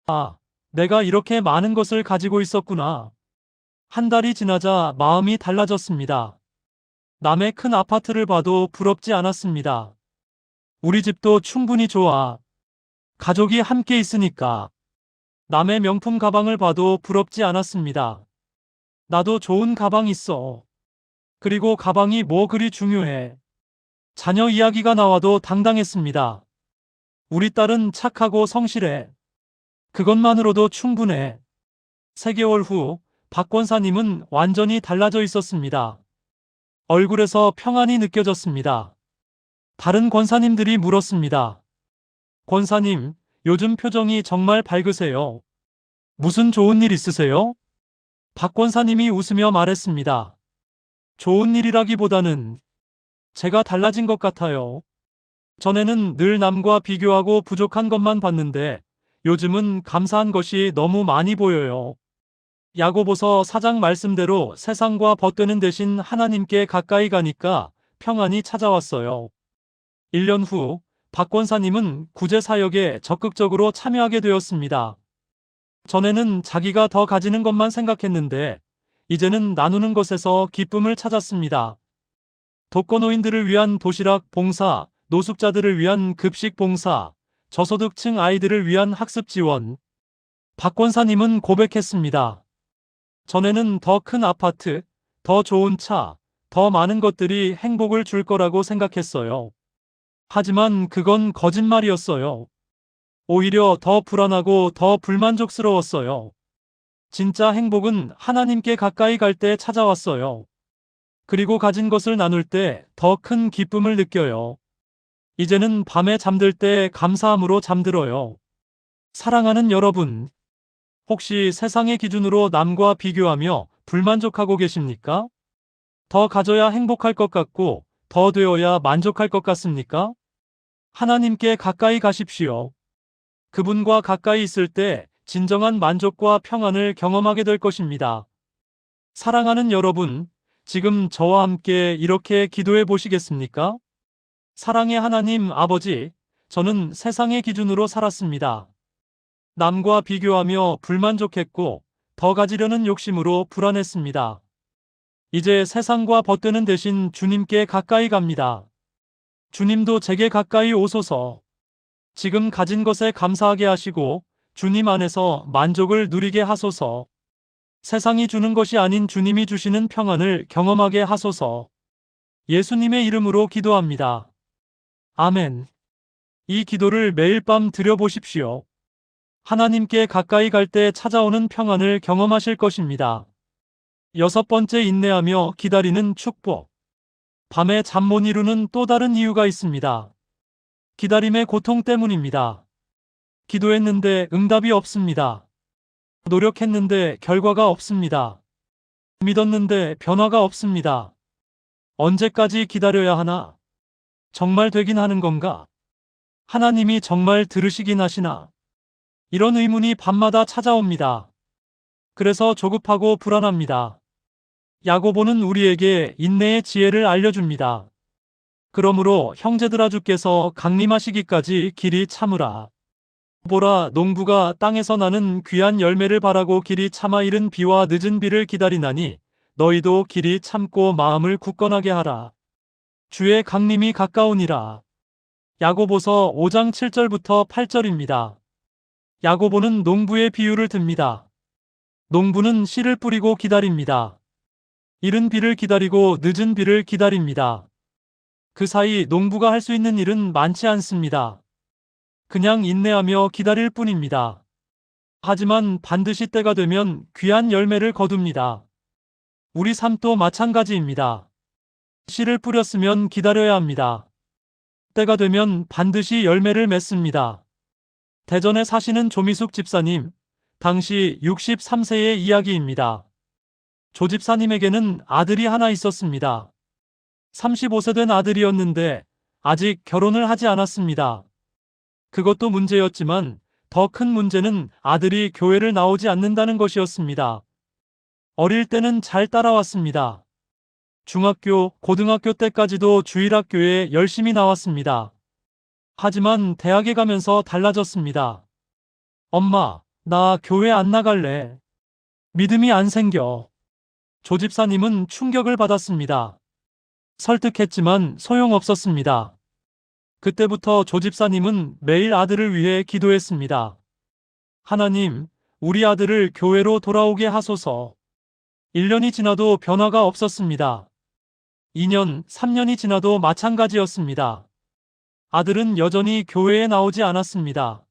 아, 내가 이렇게 많은 것을 가지고 있었구나. 한 달이 지나자 마음이 달라졌습니다. 남의 큰 아파트를 봐도 부럽지 않았습니다. 우리 집도 충분히 좋아. 가족이 함께 있으니까. 남의 명품 가방을 봐도 부럽지 않았습니다. 나도 좋은 가방 있어. 그리고 가방이 뭐 그리 중요해. 자녀 이야기가 나와도 당당했습니다. 우리 딸은 착하고 성실해. 그것만으로도 충분해. 3개월 후, 박 권사님은 완전히 달라져 있었습니다. 얼굴에서 평안이 느껴졌습니다. 다른 권사님들이 물었습니다. 권사님, 요즘 표정이 정말 밝으세요. 무슨 좋은 일 있으세요? 박 권사님이 웃으며 말했습니다. 좋은 일이라기보다는 제가 달라진 것 같아요. 전에는 늘 남과 비교하고 부족한 것만 봤는데 요즘은 감사한 것이 너무 많이 보여요. 야고보서 4장 말씀대로 세상과 벗되는 대신 하나님께 가까이 가니까 평안이 찾아왔어요. 1년 후, 박 권사님은 구제 사역에 적극적으로 참여하게 되었습니다. 전에는 자기가 더 가지는 것만 생각했는데 이제는 나누는 것에서 기쁨을 찾았습니다. 독거노인들을 위한 도시락 봉사, 노숙자들을 위한 급식 봉사, 저소득층 아이들을 위한 학습 지원. 박 권사님은 고백했습니다. 전에는 더 큰 아파트, 더 좋은 차, 더 많은 것들이 행복을 줄 거라고 생각했어요. 하지만 그건 거짓말이었어요. 오히려 더 불안하고 더 불만족스러웠어요. 진짜 행복은 하나님께 가까이 갈 때 찾아왔어요. 그리고 가진 것을 나눌 때 더 큰 기쁨을 느껴요. 이제는 밤에 잠들 때 감사함으로 잠들어요. 사랑하는 여러분, 혹시 세상의 기준으로 남과 비교하며 불만족하고 계십니까? 더 가져야 행복할 것 같고, 더 되어야 만족할 것 같습니까? 하나님께 가까이 가십시오. 그분과 가까이 있을 때 진정한 만족과 평안을 경험하게 될 것입니다. 사랑하는 여러분, 지금 저와 함께 이렇게 기도해 보시겠습니까? 사랑의 하나님 아버지, 저는 세상의 기준으로 살았습니다. 남과 비교하며 불만족했고, 더 가지려는 욕심으로 불안했습니다. 이제 세상과 벗되는 대신 주님께 가까이 갑니다. 주님도 제게 가까이 오소서. 지금 가진 것에 감사하게 하시고 주님 안에서 만족을 누리게 하소서. 세상이 주는 것이 아닌 주님이 주시는 평안을 경험하게 하소서. 예수님의 이름으로 기도합니다. 아멘. 이 기도를 매일 밤 드려보십시오. 하나님께 가까이 갈 때 찾아오는 평안을 경험하실 것입니다. 6번째, 인내하며 기다리는 축복. 밤에 잠 못 이루는 또 다른 이유가 있습니다. 기다림의 고통 때문입니다. 기도했는데 응답이 없습니다. 노력했는데 결과가 없습니다. 믿었는데 변화가 없습니다. 언제까지 기다려야 하나? 정말 되긴 하는 건가? 하나님이 정말 들으시긴 하시나? 이런 의문이 밤마다 찾아옵니다. 그래서 조급하고 불안합니다. 야고보는 우리에게 인내의 지혜를 알려줍니다. 그러므로 형제들아, 주께서 강림하시기까지 길이 참으라. 보라, 농부가 땅에서 나는 귀한 열매를 바라고 길이 참아 이른 비와 늦은 비를 기다리나니 너희도 길이 참고 마음을 굳건하게 하라. 주의 강림이 가까우니라. 야고보서 5장 7절부터 8절입니다. 야고보는 농부의 비유를 듭니다. 농부는 씨를 뿌리고 기다립니다. 이른 비를 기다리고 늦은 비를 기다립니다. 그 사이 농부가 할 수 있는 일은 많지 않습니다. 그냥 인내하며 기다릴 뿐입니다. 하지만 반드시 때가 되면 귀한 열매를 거둡니다. 우리 삶도 마찬가지입니다. 씨를 뿌렸으면 기다려야 합니다. 때가 되면 반드시 열매를 맺습니다. 대전에 사시는 조미숙 집사님, 당시 63세의 이야기입니다. 조 집사님에게는 아들이 하나 있었습니다. 35세 된 아들이었는데 아직 결혼을 하지 않았습니다. 그것도 문제였지만 더 큰 문제는 아들이 교회를 나오지 않는다는 것이었습니다. 어릴 때는 잘 따라왔습니다. 중학교, 고등학교 때까지도 주일학교에 열심히 나왔습니다. 하지만 대학에 가면서 달라졌습니다. 엄마, 나 교회 안 나갈래. 믿음이 안 생겨. 조 집사님은 충격을 받았습니다. 설득했지만 소용없었습니다. 그때부터 조 집사님은 매일 아들을 위해 기도했습니다. 하나님, 우리 아들을 교회로 돌아오게 하소서. 1년이 지나도 변화가 없었습니다. 2년, 3년이 지나도 마찬가지였습니다. 아들은 여전히 교회에 나오지 않았습니다.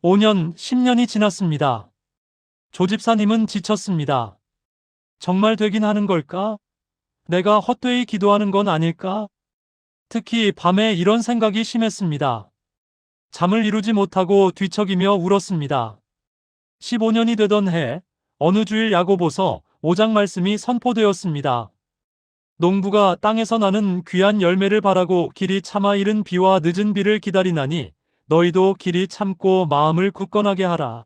5년, 10년이 지났습니다. 조 집사님은 지쳤습니다. 정말 되긴 하는 걸까? 내가 헛되이 기도하는 건 아닐까? 특히 밤에 이런 생각이 심했습니다. 잠을 이루지 못하고 뒤척이며 울었습니다. 15년이 되던 해, 어느 주일 야고보서 5장 말씀이 선포되었습니다. 농부가 땅에서 나는 귀한 열매를 바라고 길이 참아 이른 비와 늦은 비를 기다리나니 너희도 길이 참고 마음을 굳건하게 하라.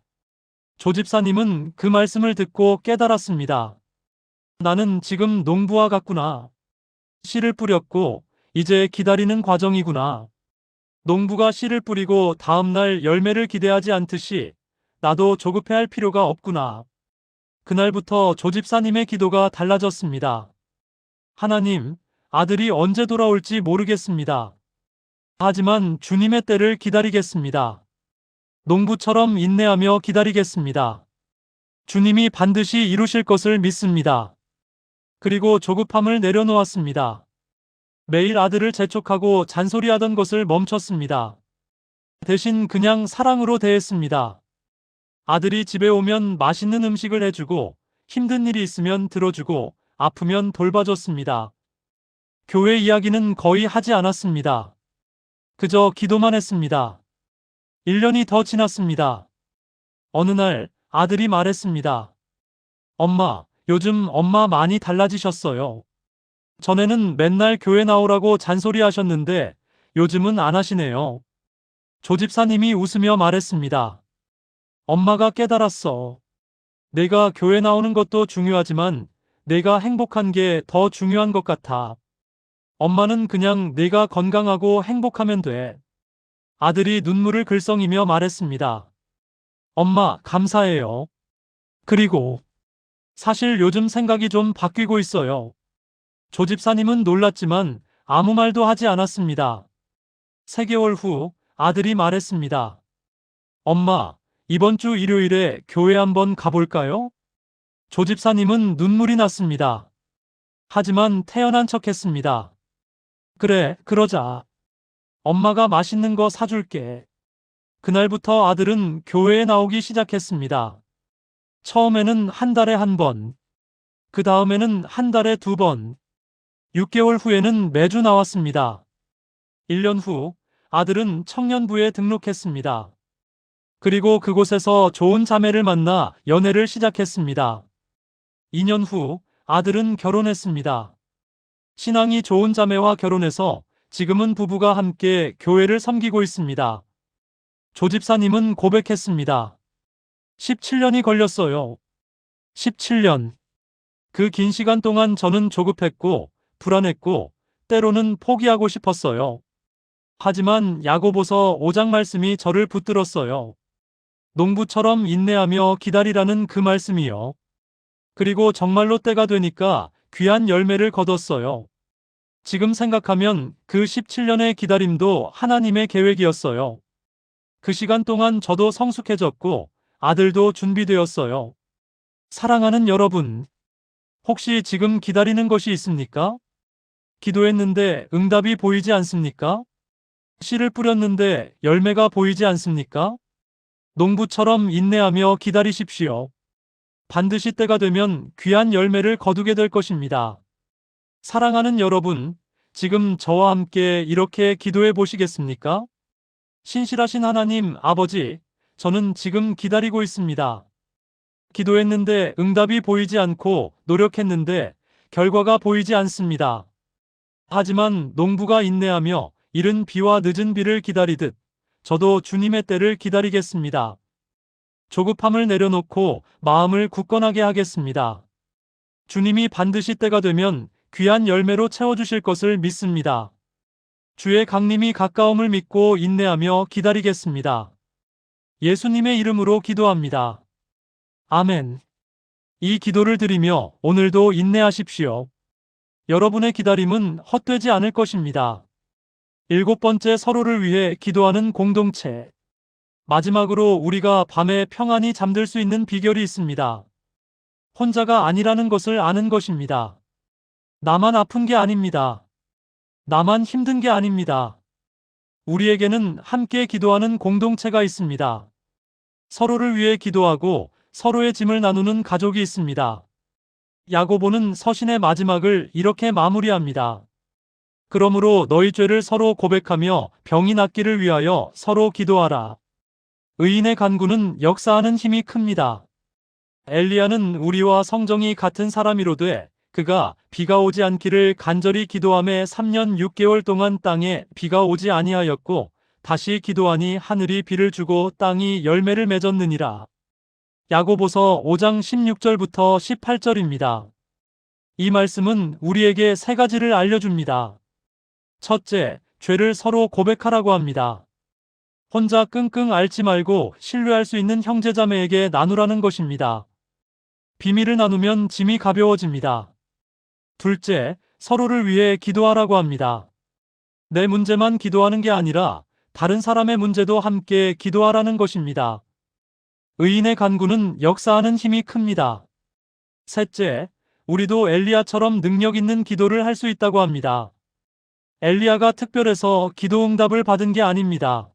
조 집사님은 그 말씀을 듣고 깨달았습니다. 나는 지금 농부와 같구나. 씨를 뿌렸고 이제 기다리는 과정이구나. 농부가 씨를 뿌리고 다음날 열매를 기대하지 않듯이 나도 조급해할 필요가 없구나. 그날부터 조 집사님의 기도가 달라졌습니다. 하나님, 아들이 언제 돌아올지 모르겠습니다. 하지만 주님의 때를 기다리겠습니다. 농부처럼 인내하며 기다리겠습니다. 주님이 반드시 이루실 것을 믿습니다. 그리고 조급함을 내려놓았습니다. 매일 아들을 재촉하고 잔소리하던 것을 멈췄습니다. 대신 그냥 사랑으로 대했습니다. 아들이 집에 오면 맛있는 음식을 해주고 힘든 일이 있으면 들어주고 아프면 돌봐줬습니다. 교회 이야기는 거의 하지 않았습니다. 그저 기도만 했습니다. 1년이 더 지났습니다. 어느 날 아들이 말했습니다. 엄마, 요즘 엄마 많이 달라지셨어요. 전에는 맨날 교회 나오라고 잔소리하셨는데 요즘은 안 하시네요. 조집사님이 웃으며 말했습니다. 엄마가 깨달았어. 내가 교회 나오는 것도 중요하지만 내가 행복한 게 더 중요한 것 같아. 엄마는 그냥 내가 건강하고 행복하면 돼. 아들이 눈물을 글썽이며 말했습니다. 엄마, 감사해요. 그리고 사실 요즘 생각이 좀 바뀌고 있어요. 조집사님은 놀랐지만 아무 말도 하지 않았습니다. 3개월 후 아들이 말했습니다. 엄마, 이번 주 일요일에 교회 한번 가볼까요? 조집사님은 눈물이 났습니다. 하지만 태연한 척 했습니다. 그래, 그러자. 엄마가 맛있는 거 사줄게. 그날부터 아들은 교회에 나오기 시작했습니다. 처음에는 한 달에 1번, 그 다음에는 한 달에 2번, 6개월 후에는 매주 나왔습니다. 1년 후 아들은 청년부에 등록했습니다. 그리고 그곳에서 좋은 자매를 만나 연애를 시작했습니다. 2년 후 아들은 결혼했습니다. 신앙이 좋은 자매와 결혼해서 지금은 부부가 함께 교회를 섬기고 있습니다. 조집사님은 고백했습니다. 17년이 걸렸어요. 17년. 그 긴 시간 동안 저는 조급했고, 불안했고, 때로는 포기하고 싶었어요. 하지만 야고보서 5장 말씀이 저를 붙들었어요. 농부처럼 인내하며 기다리라는 그 말씀이요. 그리고 정말로 때가 되니까 귀한 열매를 거뒀어요. 지금 생각하면 그 17년의 기다림도 하나님의 계획이었어요. 그 시간 동안 저도 성숙해졌고 아들도 준비되었어요. 사랑하는 여러분, 혹시 지금 기다리는 것이 있습니까? 기도했는데 응답이 보이지 않습니까? 씨를 뿌렸는데 열매가 보이지 않습니까? 농부처럼 인내하며 기다리십시오. 반드시 때가 되면 귀한 열매를 거두게 될 것입니다. 사랑하는 여러분, 지금 저와 함께 이렇게 기도해 보시겠습니까? 신실하신 하나님 아버지, 저는 지금 기다리고 있습니다. 기도했는데 응답이 보이지 않고 노력했는데 결과가 보이지 않습니다. 하지만 농부가 인내하며 이른 비와 늦은 비를 기다리듯 저도 주님의 때를 기다리겠습니다. 조급함을 내려놓고 마음을 굳건하게 하겠습니다. 주님이 반드시 때가 되면 귀한 열매로 채워주실 것을 믿습니다. 주의 강림이 가까움을 믿고 인내하며 기다리겠습니다. 예수님의 이름으로 기도합니다. 아멘. 이 기도를 드리며 오늘도 인내하십시오. 여러분의 기다림은 헛되지 않을 것입니다. 7번째, 서로를 위해 기도하는 공동체. 마지막으로 우리가 밤에 평안히 잠들 수 있는 비결이 있습니다. 혼자가 아니라는 것을 아는 것입니다. 나만 아픈 게 아닙니다. 나만 힘든 게 아닙니다. 우리에게는 함께 기도하는 공동체가 있습니다. 서로를 위해 기도하고 서로의 짐을 나누는 가족이 있습니다. 야고보는 서신의 마지막을 이렇게 마무리합니다. 그러므로 너희 죄를 서로 고백하며 병이 낫기를 위하여 서로 기도하라. 의인의 간구는 역사하는 힘이 큽니다. 엘리야는 우리와 성정이 같은 사람이로되 그가 비가 오지 않기를 간절히 기도하며 3년 6개월 동안 땅에 비가 오지 아니하였고 다시 기도하니 하늘이 비를 주고 땅이 열매를 맺었느니라. 야고보서 5장 16절부터 18절입니다. 이 말씀은 우리에게 3가지를 알려줍니다. 첫째, 죄를 서로 고백하라고 합니다. 혼자 끙끙 앓지 말고 신뢰할 수 있는 형제자매에게 나누라는 것입니다. 비밀을 나누면 짐이 가벼워집니다. 둘째, 서로를 위해 기도하라고 합니다. 내 문제만 기도하는 게 아니라 다른 사람의 문제도 함께 기도하라는 것입니다. 의인의 간구는 역사하는 힘이 큽니다. 셋째, 우리도 엘리야처럼 능력 있는 기도를 할 수 있다고 합니다. 엘리야가 특별해서 기도 응답을 받은 게 아닙니다.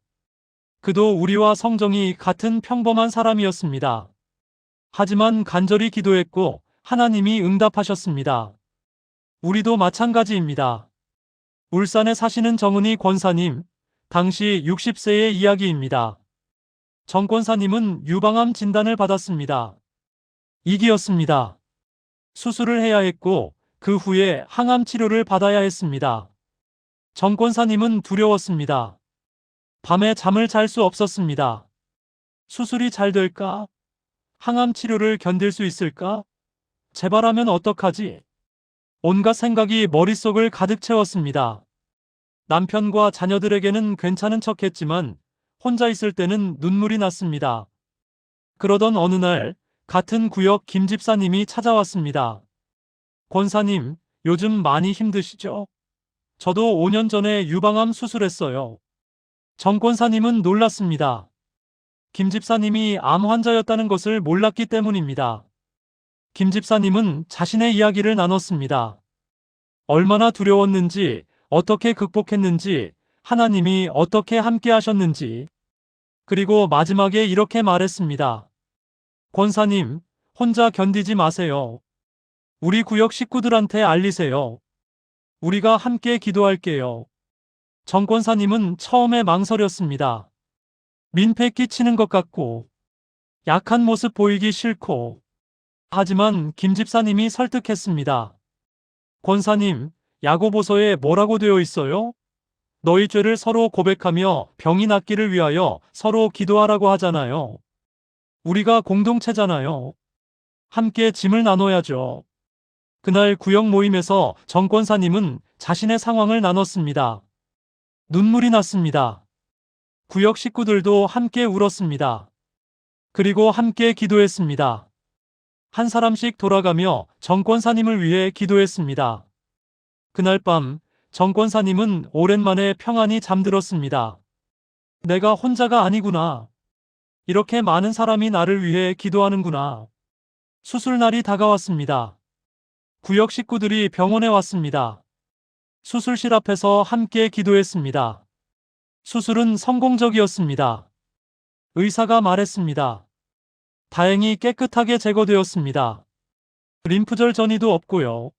그도 우리와 성정이 같은 평범한 사람이었습니다. 하지만 간절히 기도했고 하나님이 응답하셨습니다. 우리도 마찬가지입니다. 울산에 사시는 정은희 권사님, 당시 60세의 이야기입니다. 정권사님은 유방암 진단을 받았습니다. 2기였습니다. 수술을 해야 했고 그 후에 항암 치료를 받아야 했습니다. 정권사님은 두려웠습니다. 밤에 잠을 잘 수 없었습니다. 수술이 잘 될까? 항암 치료를 견딜 수 있을까? 재발하면 어떡하지? 온갖 생각이 머릿속을 가득 채웠습니다. 남편과 자녀들에게는 괜찮은 척했지만 혼자 있을 때는 눈물이 났습니다. 그러던 어느 날 같은 구역 김 집사님이 찾아왔습니다. 권사님, 요즘 많이 힘드시죠? 저도 5년 전에 유방암 수술했어요. 정 권사님은 놀랐습니다. 김 집사님이 암 환자였다는 것을 몰랐기 때문입니다. 김 집사님은 자신의 이야기를 나눴습니다. 얼마나 두려웠는지, 어떻게 극복했는지, 하나님이 어떻게 함께 하셨는지, 그리고 마지막에 이렇게 말했습니다. 권사님, 혼자 견디지 마세요. 우리 구역 식구들한테 알리세요. 우리가 함께 기도할게요. 정 권사님은 처음에 망설였습니다. 민폐 끼치는 것 같고, 약한 모습 보이기 싫고, 하지만 김 집사님이 설득했습니다. 권사님, 야고보서에 뭐라고 되어 있어요? 너희 죄를 서로 고백하며 병이 낫기를 위하여 서로 기도하라고 하잖아요. 우리가 공동체잖아요. 함께 짐을 나눠야죠. 그날 구역 모임에서 정 권사님은 자신의 상황을 나눴습니다. 눈물이 났습니다. 구역 식구들도 함께 울었습니다. 그리고 함께 기도했습니다. 한 사람씩 돌아가며 정 권사님을 위해 기도했습니다. 그날 밤 정 권사님은 오랜만에 평안히 잠들었습니다. 내가 혼자가 아니구나. 이렇게 많은 사람이 나를 위해 기도하는구나. 수술날이 다가왔습니다. 구역 식구들이 병원에 왔습니다. 수술실 앞에서 함께 기도했습니다. 수술은 성공적이었습니다. 의사가 말했습니다. 다행히 깨끗하게 제거되었습니다. 림프절 전이도 없고요.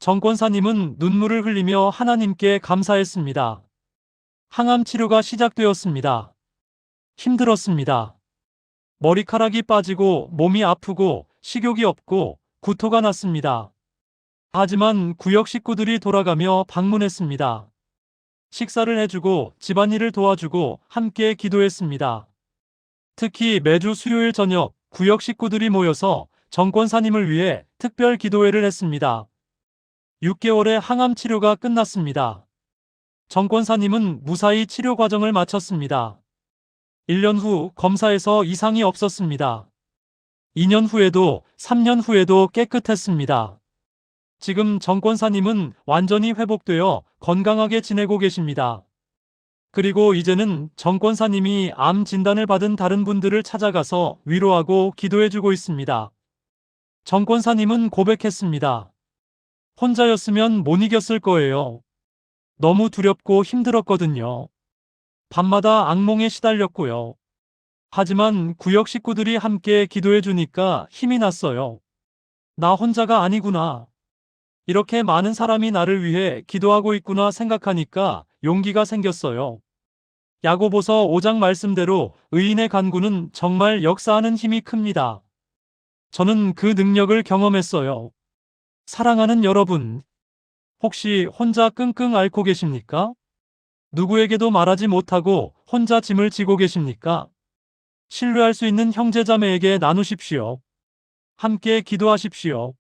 정 권사님은 눈물을 흘리며 하나님께 감사했습니다. 항암 치료가 시작되었습니다. 힘들었습니다. 머리카락이 빠지고 몸이 아프고 식욕이 없고 구토가 났습니다. 하지만 구역 식구들이 돌아가며 방문했습니다. 식사를 해주고 집안일을 도와주고 함께 기도했습니다. 특히 매주 수요일 저녁 구역 식구들이 모여서 정 권사님을 위해 특별 기도회를 했습니다. 6개월의 항암 치료가 끝났습니다. 정 권사님은 무사히 치료 과정을 마쳤습니다. 1년 후 검사에서 이상이 없었습니다. 2년 후에도 3년 후에도 깨끗했습니다. 지금 정 권사님은 완전히 회복되어 건강하게 지내고 계십니다. 그리고 이제는 정 권사님이 암 진단을 받은 다른 분들을 찾아가서 위로하고 기도해주고 있습니다. 정 권사님은 고백했습니다. 혼자였으면 못 이겼을 거예요. 너무 두렵고 힘들었거든요. 밤마다 악몽에 시달렸고요. 하지만 구역 식구들이 함께 기도해주니까 힘이 났어요. 나 혼자가 아니구나. 이렇게 많은 사람이 나를 위해 기도하고 있구나 생각하니까 용기가 생겼어요. 야고보서 5장 말씀대로 의인의 간구는 정말 역사하는 힘이 큽니다. 저는 그 능력을 경험했어요. 사랑하는 여러분, 혹시 혼자 끙끙 앓고 계십니까? 누구에게도 말하지 못하고 혼자 짐을 지고 계십니까? 신뢰할 수 있는 형제자매에게 나누십시오. 함께 기도하십시오.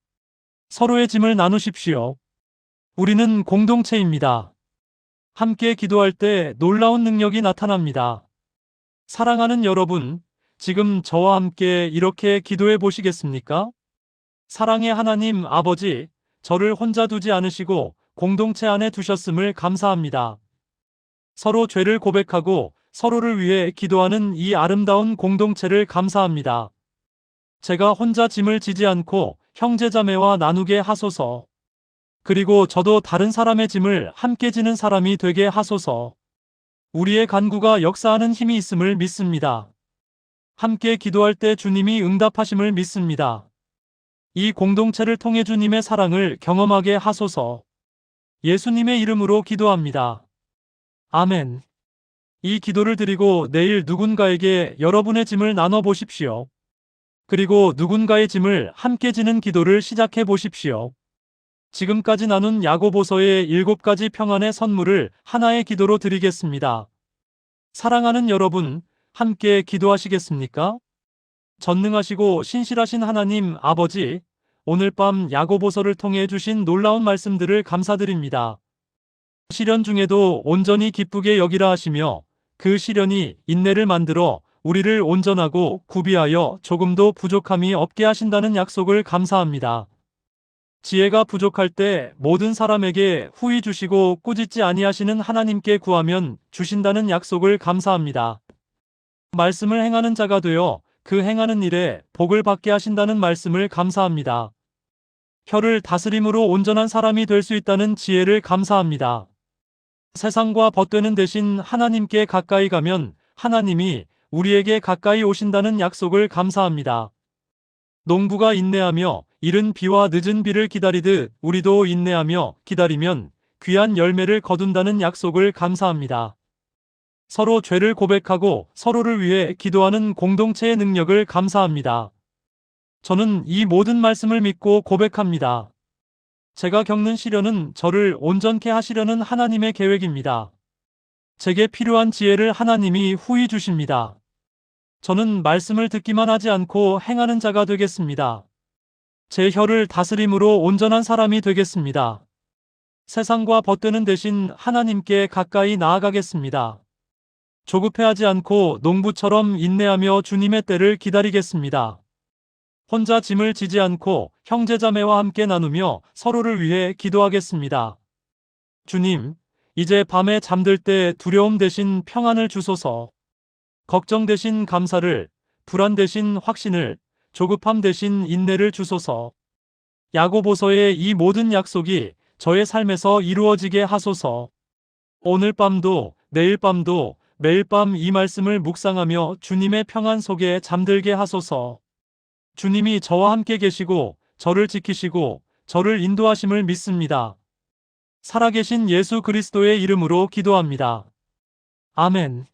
서로의 짐을 나누십시오. 우리는 공동체입니다. 함께 기도할 때 놀라운 능력이 나타납니다. 사랑하는 여러분, 지금 저와 함께 이렇게 기도해 보시겠습니까? 사랑의 하나님 아버지, 저를 혼자 두지 않으시고 공동체 안에 두셨음을 감사합니다. 서로 죄를 고백하고 서로를 위해 기도하는 이 아름다운 공동체를 감사합니다. 제가 혼자 짐을 지지 않고 형제자매와 나누게 하소서. 그리고 저도 다른 사람의 짐을 함께 지는 사람이 되게 하소서. 우리의 간구가 역사하는 힘이 있음을 믿습니다. 함께 기도할 때 주님이 응답하심을 믿습니다. 이 공동체를 통해 주님의 사랑을 경험하게 하소서. 예수님의 이름으로 기도합니다. 아멘. 이 기도를 드리고 내일 누군가에게 여러분의 짐을 나눠 보십시오. 그리고 누군가의 짐을 함께 지는 기도를 시작해 보십시오. 지금까지 나눈 야고보서의 7가지 평안의 선물을 하나의 기도로 드리겠습니다. 사랑하는 여러분, 함께 기도하시겠습니까? 전능하시고 신실하신 하나님 아버지, 오늘 밤 야고보서를 통해 주신 놀라운 말씀들을 감사드립니다. 시련 중에도 온전히 기쁘게 여기라 하시며 그 시련이 인내를 만들어 우리를 온전하고 구비하여 조금도 부족함이 없게 하신다는 약속을 감사합니다. 지혜가 부족할 때 모든 사람에게 후히 주시고 꾸짖지 아니하시는 하나님께 구하면 주신다는 약속을 감사합니다. 말씀을 행하는 자가 되어 그 행하는 일에 복을 받게 하신다는 말씀을 감사합니다. 혀를 다스림으로 온전한 사람이 될 수 있다는 지혜를 감사합니다. 세상과 벗되는 대신 하나님께 가까이 가면 하나님이 우리에게 가까이 오신다는 약속을 감사합니다. 농부가 인내하며 이른 비와 늦은 비를 기다리듯 우리도 인내하며 기다리면 귀한 열매를 거둔다는 약속을 감사합니다. 서로 죄를 고백하고 서로를 위해 기도하는 공동체의 능력을 감사합니다. 저는 이 모든 말씀을 믿고 고백합니다. 제가 겪는 시련은 저를 온전케 하시려는 하나님의 계획입니다. 제게 필요한 지혜를 하나님이 후히 주십니다. 저는 말씀을 듣기만 하지 않고 행하는 자가 되겠습니다. 제 혀를 다스림으로 온전한 사람이 되겠습니다. 세상과 벗되는 대신 하나님께 가까이 나아가겠습니다. 조급해하지 않고 농부처럼 인내하며 주님의 때를 기다리겠습니다. 혼자 짐을 지지 않고 형제자매와 함께 나누며 서로를 위해 기도하겠습니다. 주님, 이제 밤에 잠들 때 두려움 대신 평안을 주소서. 걱정 대신 감사를, 불안 대신 확신을, 조급함 대신 인내를 주소서. 야고보서의 이 모든 약속이 저의 삶에서 이루어지게 하소서. 오늘 밤도 내일 밤도 매일 밤 이 말씀을 묵상하며 주님의 평안 속에 잠들게 하소서. 주님이 저와 함께 계시고 저를 지키시고 저를 인도하심을 믿습니다. 살아계신 예수 그리스도의 이름으로 기도합니다. 아멘.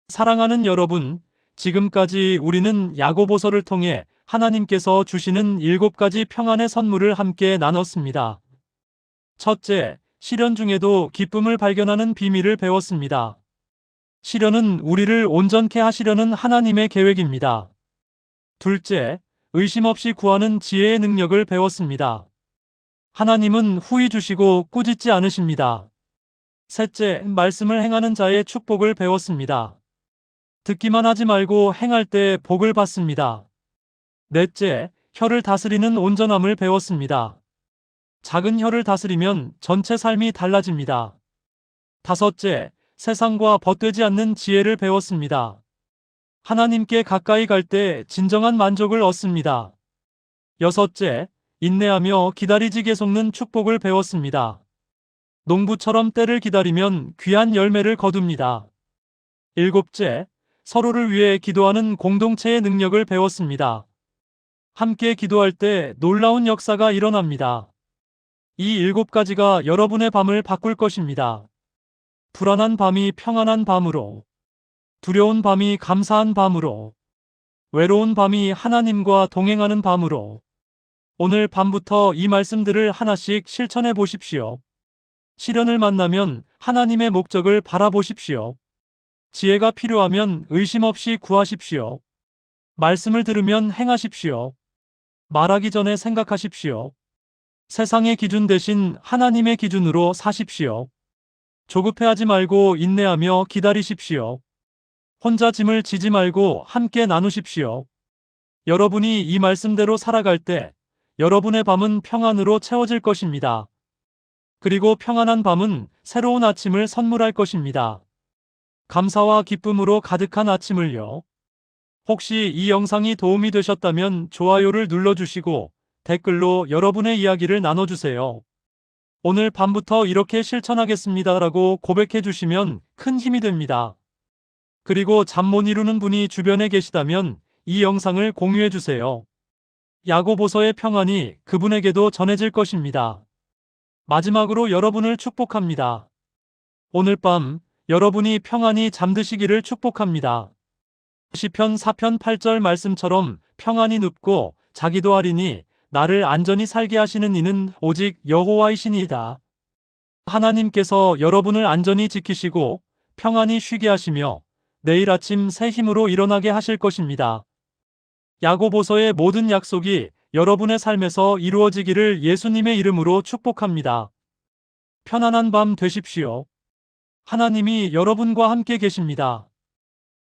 사랑하는 여러분, 지금까지 우리는 야고보서를 통해 하나님께서 주시는 7가지 평안의 선물을 함께 나눴습니다. 첫째, 시련 중에도 기쁨을 발견하는 비밀을 배웠습니다. 시련은 우리를 온전케 하시려는 하나님의 계획입니다. 둘째, 의심 없이 구하는 지혜의 능력을 배웠습니다. 하나님은 후히 주시고 꾸짖지 않으십니다. 셋째, 말씀을 행하는 자의 축복을 배웠습니다. 듣기만 하지 말고 행할 때 복을 받습니다. 넷째, 혀를 다스리는 온전함을 배웠습니다. 작은 혀를 다스리면 전체 삶이 달라집니다. 다섯째, 세상과 벗되지 않는 지혜를 배웠습니다. 하나님께 가까이 갈 때 진정한 만족을 얻습니다. 여섯째, 인내하며 기다리지게 속는 축복을 배웠습니다. 농부처럼 때를 기다리면 귀한 열매를 거둡니다. 일곱째, 서로를 위해 기도하는 공동체의 능력을 배웠습니다. 함께 기도할 때 놀라운 역사가 일어납니다. 이 7가지가 여러분의 밤을 바꿀 것입니다. 불안한 밤이 평안한 밤으로, 두려운 밤이 감사한 밤으로, 외로운 밤이 하나님과 동행하는 밤으로. 오늘 밤부터 이 말씀들을 하나씩 실천해 보십시오. 시련을 만나면 하나님의 목적을 바라보십시오. 지혜가 필요하면 의심 없이 구하십시오. 말씀을 들으면 행하십시오. 말하기 전에 생각하십시오. 세상의 기준 대신 하나님의 기준으로 사십시오. 조급해하지 말고 인내하며 기다리십시오. 혼자 짐을 지지 말고 함께 나누십시오. 여러분이 이 말씀대로 살아갈 때 여러분의 밤은 평안으로 채워질 것입니다. 그리고 평안한 밤은 새로운 아침을 선물할 것입니다. 감사와 기쁨으로 가득한 아침을요. 혹시 이 영상이 도움이 되셨다면 좋아요를 눌러주시고 댓글로 여러분의 이야기를 나눠주세요. 오늘 밤부터 이렇게 실천하겠습니다라고 고백해 주시면 큰 힘이 됩니다. 그리고 잠 못 이루는 분이 주변에 계시다면 이 영상을 공유해 주세요. 야고보서의 평안이 그분에게도 전해질 것입니다. 마지막으로 여러분을 축복합니다. 오늘 밤 여러분이 평안히 잠드시기를 축복합니다. 시편 4편 8절 말씀처럼 평안히 눕고 자기도 하리니 나를 안전히 살게 하시는 이는 오직 여호와이시니이다. 하나님께서 여러분을 안전히 지키시고 평안히 쉬게 하시며 내일 아침 새 힘으로 일어나게 하실 것입니다. 야고보서의 모든 약속이 여러분의 삶에서 이루어지기를 예수님의 이름으로 축복합니다. 편안한 밤 되십시오. 하나님이 여러분과 함께 계십니다.